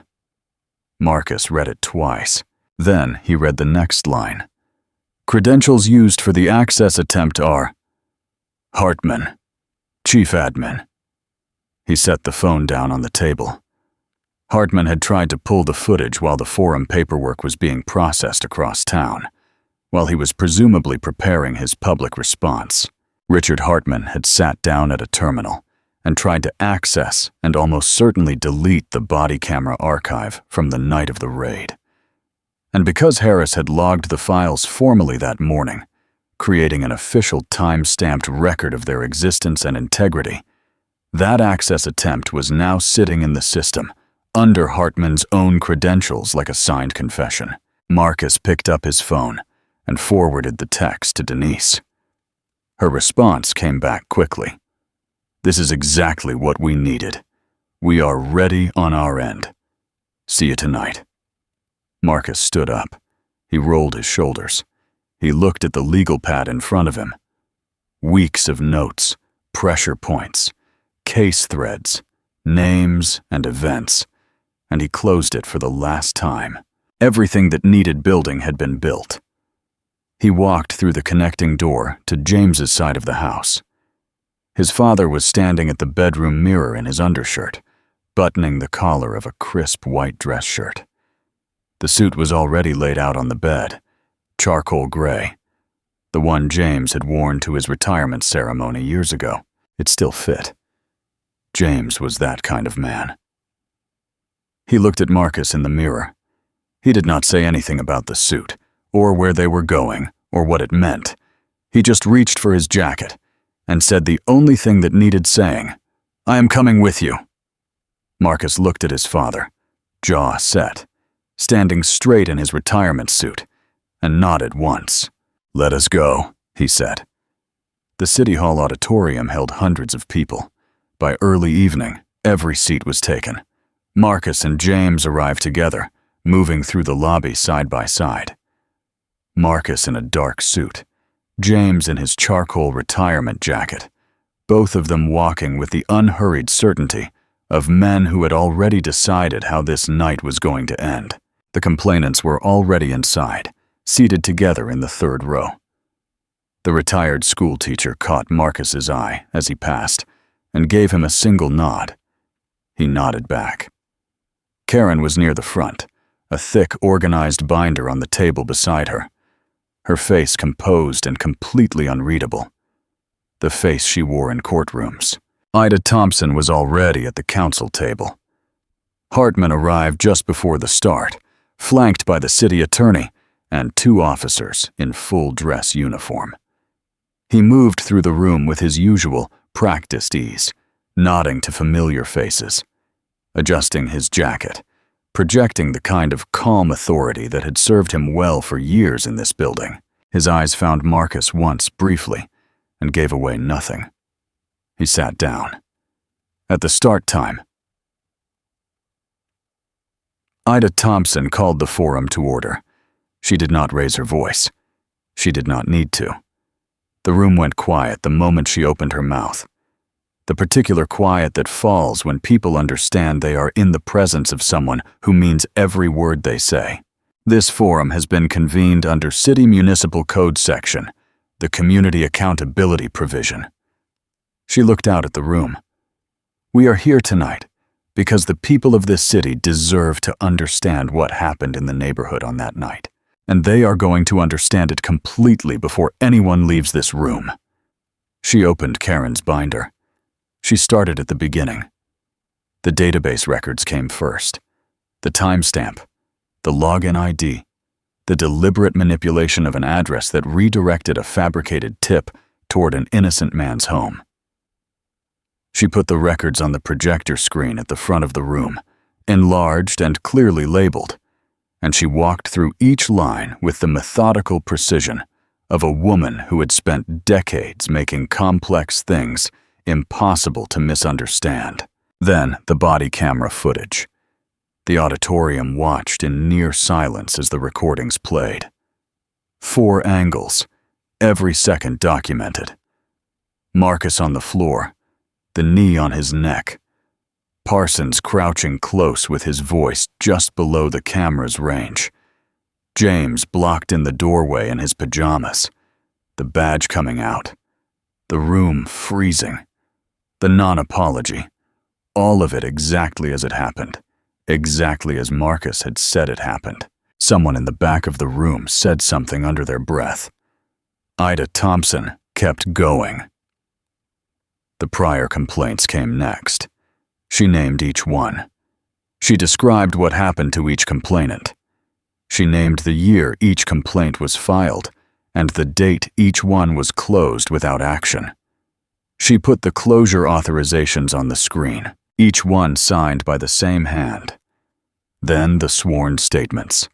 Marcus read it twice. Then he read the next line. "Credentials used for the access attempt are Hartman, Chief Admin." He set the phone down on the table. Hartman had tried to pull the footage while the forum paperwork was being processed across town, while he was presumably preparing his public response. Richard Hartman had sat down at a terminal and tried to access and almost certainly delete the body camera archive from the night of the raid. And because Harris had logged the files formally that morning, creating an official time-stamped record of their existence and integrity, that access attempt was now sitting in the system, under Hartman's own credentials like a signed confession. Marcus picked up his phone and forwarded the text to Denise. Her response came back quickly. "This is exactly what we needed. We are ready on our end. See you tonight." Marcus stood up. He rolled his shoulders. He looked at the legal pad in front of him. Weeks of notes, pressure points, case threads, names and events, and he closed it for the last time. Everything that needed building had been built. He walked through the connecting door to James's side of the house. His father was standing at the bedroom mirror in his undershirt, buttoning the collar of a crisp white dress shirt. The suit was already laid out on the bed, charcoal gray, the one James had worn to his retirement ceremony years ago. It still fit. James was that kind of man. He looked at Marcus in the mirror. He did not say anything about the suit, or where they were going, or what it meant. He just reached for his jacket and said the only thing that needed saying, "I am coming with you." Marcus looked at his father, jaw set, standing straight in his retirement suit, and nodded once. "Let us go," he said. The City Hall auditorium held hundreds of people. By early evening, every seat was taken. Marcus and James arrived together, moving through the lobby side by side. Marcus in a dark suit, James in his charcoal retirement jacket, both of them walking with the unhurried certainty of men who had already decided how this night was going to end. The complainants were already inside, seated together in the third row. The retired school teacher caught Marcus's eye as he passed and gave him a single nod. He nodded back. Karen was near the front, a thick, organized binder on the table beside her, her face composed and completely unreadable. The face she wore in courtrooms. Ida Thompson was already at the counsel table. Hartman arrived just before the start, flanked by the city attorney and 2 officers in full dress uniform. He moved through the room with his usual practiced ease, nodding to familiar faces, adjusting his jacket, projecting the kind of calm authority that had served him well for years in this building. His eyes found Marcus once briefly and gave away nothing. He sat down. At the start time, Ida Thompson called the forum to order. She did not raise her voice. She did not need to. The room went quiet the moment she opened her mouth. The particular quiet that falls when people understand they are in the presence of someone who means every word they say. This forum has been convened under City Municipal Code section, the Community Accountability Provision. She looked out at the room. We are here tonight because the people of this city deserve to understand what happened in the neighborhood on that night, and they are going to understand it completely before anyone leaves this room. She opened Karen's binder. She started at the beginning. The database records came first. The timestamp, the login ID, the deliberate manipulation of an address that redirected a fabricated tip toward an innocent man's home. She put the records on the projector screen at the front of the room, enlarged and clearly labeled, and she walked through each line with the methodical precision of a woman who had spent decades making complex things impossible to misunderstand. Then the body camera footage. The auditorium watched in near silence as the recordings played. 4 angles, every second documented. Marcus on the floor, the knee on his neck. Parsons crouching close with his voice just below the camera's range. James blocked in the doorway in his pajamas, the badge coming out. The room freezing. The non-apology. All of it exactly as it happened. Exactly as Marcus had said it happened. Someone in the back of the room said something under their breath. Ida Thompson kept going. The prior complaints came next. She named each one. She described what happened to each complainant. She named the year each complaint was filed and the date each one was closed without action. She put the closure authorizations on the screen, each one signed by the same hand. Then the sworn statements.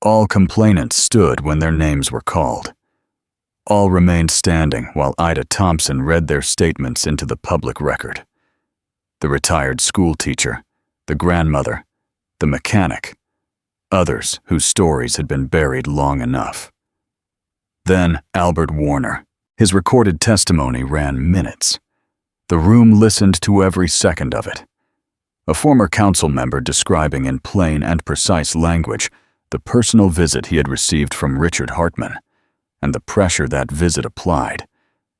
All complainants stood when their names were called. All remained standing while Ida Thompson read their statements into the public record. The retired school teacher, the grandmother, the mechanic, others whose stories had been buried long enough. Then Albert Warner. His recorded testimony ran minutes. The room listened to every second of it. A former council member describing in plain and precise language the personal visit he had received from Richard Hartman, and the pressure that visit applied,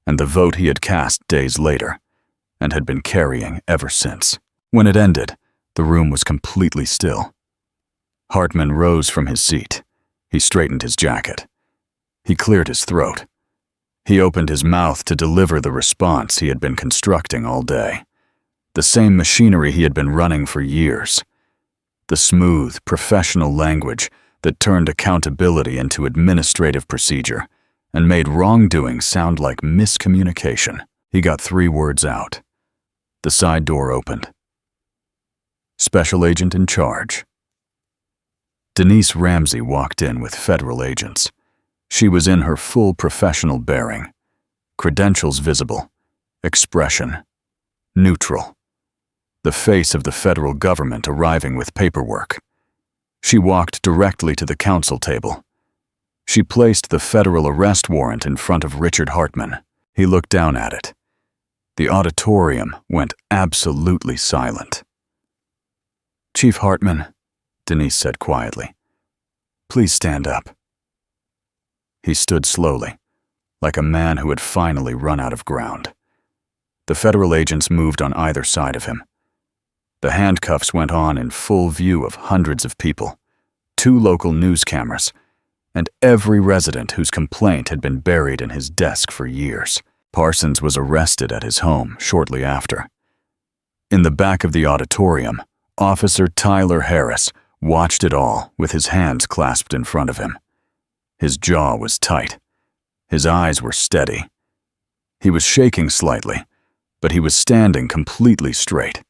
and the vote he had cast days later, and had been carrying ever since. When it ended, the room was completely still. Hartman rose from his seat. He straightened his jacket. He cleared his throat. He opened his mouth to deliver the response he had been constructing all day. The same machinery he had been running for years. The smooth, professional language that turned accountability into administrative procedure and made wrongdoing sound like miscommunication. He got 3 words out. The side door opened. Special agent in charge. Denise Ramsey walked in with federal agents. She was in her full professional bearing. Credentials visible. Expression. Neutral. The face of the federal government arriving with paperwork. She walked directly to the council table. She placed the federal arrest warrant in front of Richard Hartman. He looked down at it. The auditorium went absolutely silent. "Chief Hartman," Denise said quietly, "please stand up." He stood slowly, like a man who had finally run out of ground. The federal agents moved on either side of him. The handcuffs went on in full view of hundreds of people, 2 local news cameras, and every resident whose complaint had been buried in his desk for years. Parsons was arrested at his home shortly after. In the back of the auditorium, Officer Tyler Harris watched it all with his hands clasped in front of him. His jaw was tight. His eyes were steady. He was shaking slightly, but he was standing completely straight.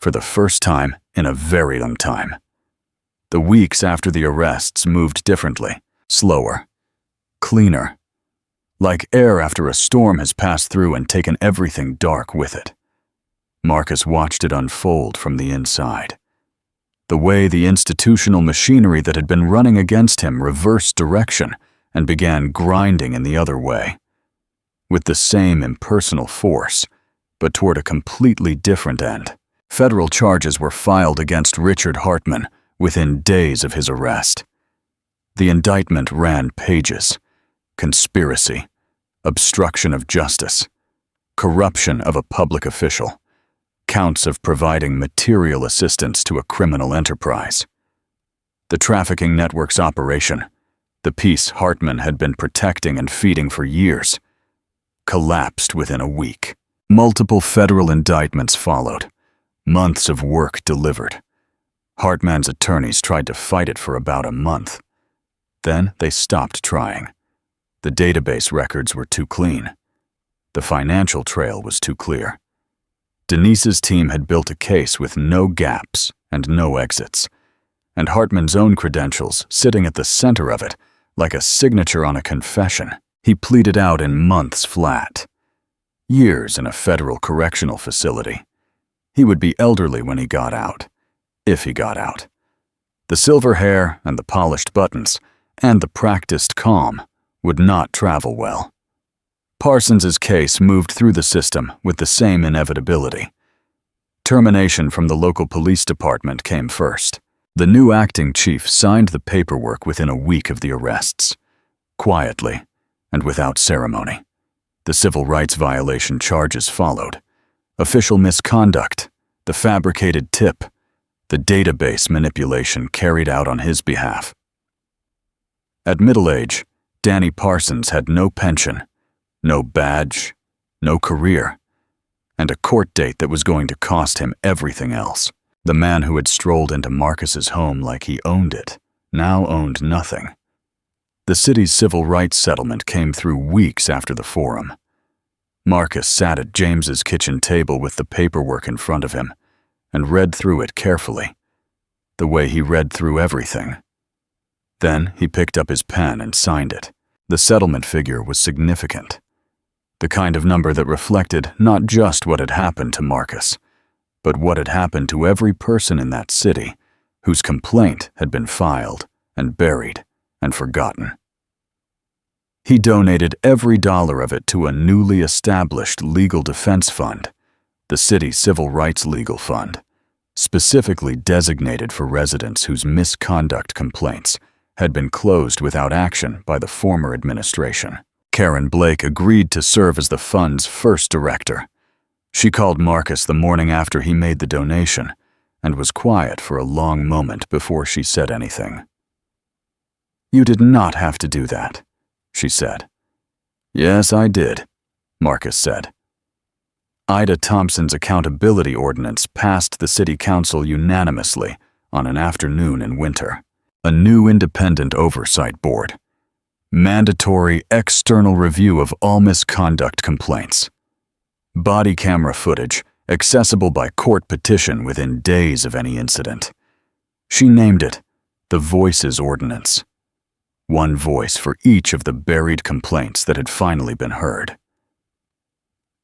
For the first time in a very long time. The weeks after the arrests moved differently, slower, cleaner, like air after a storm has passed through and taken everything dark with it. Marcus watched it unfold from the inside. The way the institutional machinery that had been running against him reversed direction and began grinding in the other way, with the same impersonal force, but toward a completely different end. Federal charges were filed against Richard Hartman within days of his arrest. The indictment ran pages: conspiracy, obstruction of justice, corruption of a public official, counts of providing material assistance to a criminal enterprise. The trafficking network's operation, the peace Hartman had been protecting and feeding for years, collapsed within a week. Multiple federal indictments followed. Months of work delivered. Hartman's attorneys tried to fight it for about a month. Then they stopped trying. The database records were too clean. The financial trail was too clear. Denise's team had built a case with no gaps and no exits, and Hartman's own credentials sitting at the center of it like a signature on a confession. He pleaded out in months flat. Years in a federal correctional facility. He would be elderly when he got out, if he got out. The silver hair and the polished buttons and the practiced calm would not travel well. Parsons's case moved through the system with the same inevitability. Termination from the local police department came first. The new acting chief signed the paperwork within a week of the arrests, quietly and without ceremony. The civil rights violation charges followed. Official misconduct, the fabricated tip, the database manipulation carried out on his behalf. At middle age, Danny Parsons had no pension, no badge, no career, and a court date that was going to cost him everything else. The man who had strolled into Marcus's home like he owned it now owned nothing. The city's civil rights settlement came through weeks after the forum. Marcus sat at James's kitchen table with the paperwork in front of him and read through it carefully, the way he read through everything. Then he picked up his pen and signed it. The settlement figure was significant, the kind of number that reflected not just what had happened to Marcus, but what had happened to every person in that city whose complaint had been filed and buried and forgotten. He donated every dollar of it to a newly established legal defense fund, the city's Civil Rights Legal Fund, specifically designated for residents whose misconduct complaints had been closed without action by the former administration. Karen Blake agreed to serve as the fund's first director. She called Marcus the morning after he made the donation and was quiet for a long moment before she said anything. "You did not have to do that," she said. "Yes, I did," Marcus said. Ida Thompson's accountability ordinance passed the city council unanimously on an afternoon in winter. A new independent oversight board. Mandatory external review of all misconduct complaints. Body camera footage accessible by court petition within days of any incident. She named it the Voices Ordinance. One voice for each of the buried complaints that had finally been heard.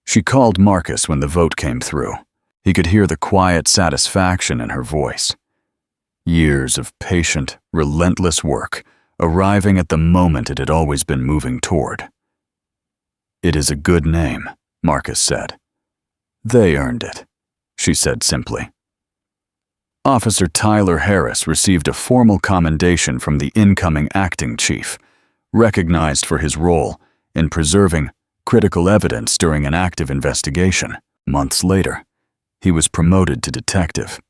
She called Marcus when the vote came through. He could hear the quiet satisfaction in her voice. Years of patient, relentless work, arriving at the moment it had always been moving toward. "It is a good name," Marcus said. "They earned it," she said simply. Officer Tyler Harris received a formal commendation from the incoming acting chief, recognized for his role in preserving critical evidence during an active investigation. Months later, he was promoted to detective.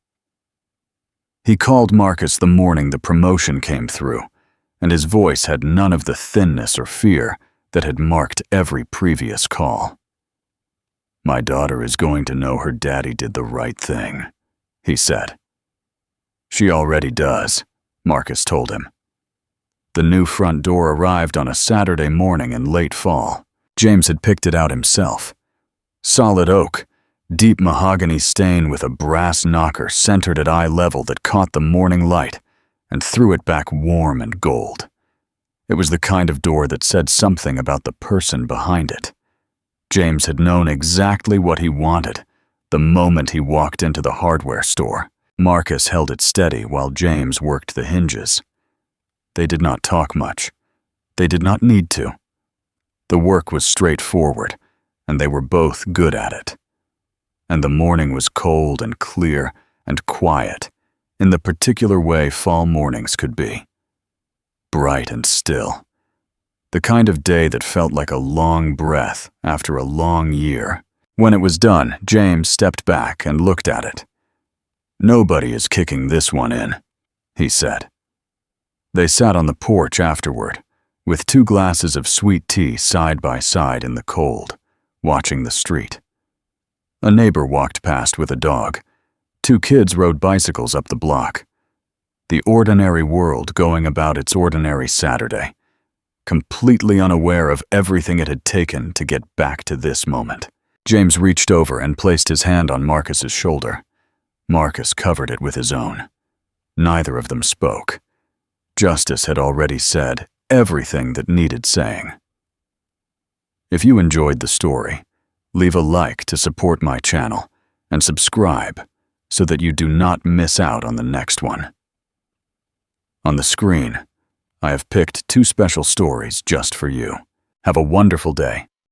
He called Marcus the morning the promotion came through, and his voice had none of the thinness or fear that had marked every previous call. "My daughter is going to know her daddy did the right thing," he said. "She already does," Marcus told him. The new front door arrived on a Saturday morning in late fall. James had picked it out himself. Solid oak, deep mahogany stain with a brass knocker centered at eye level that caught the morning light and threw it back warm and gold. It was the kind of door that said something about the person behind it. James had known exactly what he wanted the moment he walked into the hardware store. Marcus held it steady while James worked the hinges. They did not talk much. They did not need to. The work was straightforward, and they were both good at it. And the morning was cold and clear and quiet, in the particular way fall mornings could be. Bright and still. The kind of day that felt like a long breath after a long year. When it was done, James stepped back and looked at it. "Nobody is kicking this one in," he said. They sat on the porch afterward, with 2 glasses of sweet tea side by side in the cold, watching the street. A neighbor walked past with a dog. 2 kids rode bicycles up the block. The ordinary world going about its ordinary Saturday, completely unaware of everything it had taken to get back to this moment. James reached over and placed his hand on Marcus's shoulder. Marcus covered it with his own. Neither of them spoke. Justice had already said everything that needed saying. If you enjoyed the story, leave a like to support my channel and subscribe so that you do not miss out on the next one. On the screen, I have picked 2 special stories just for you. Have a wonderful day.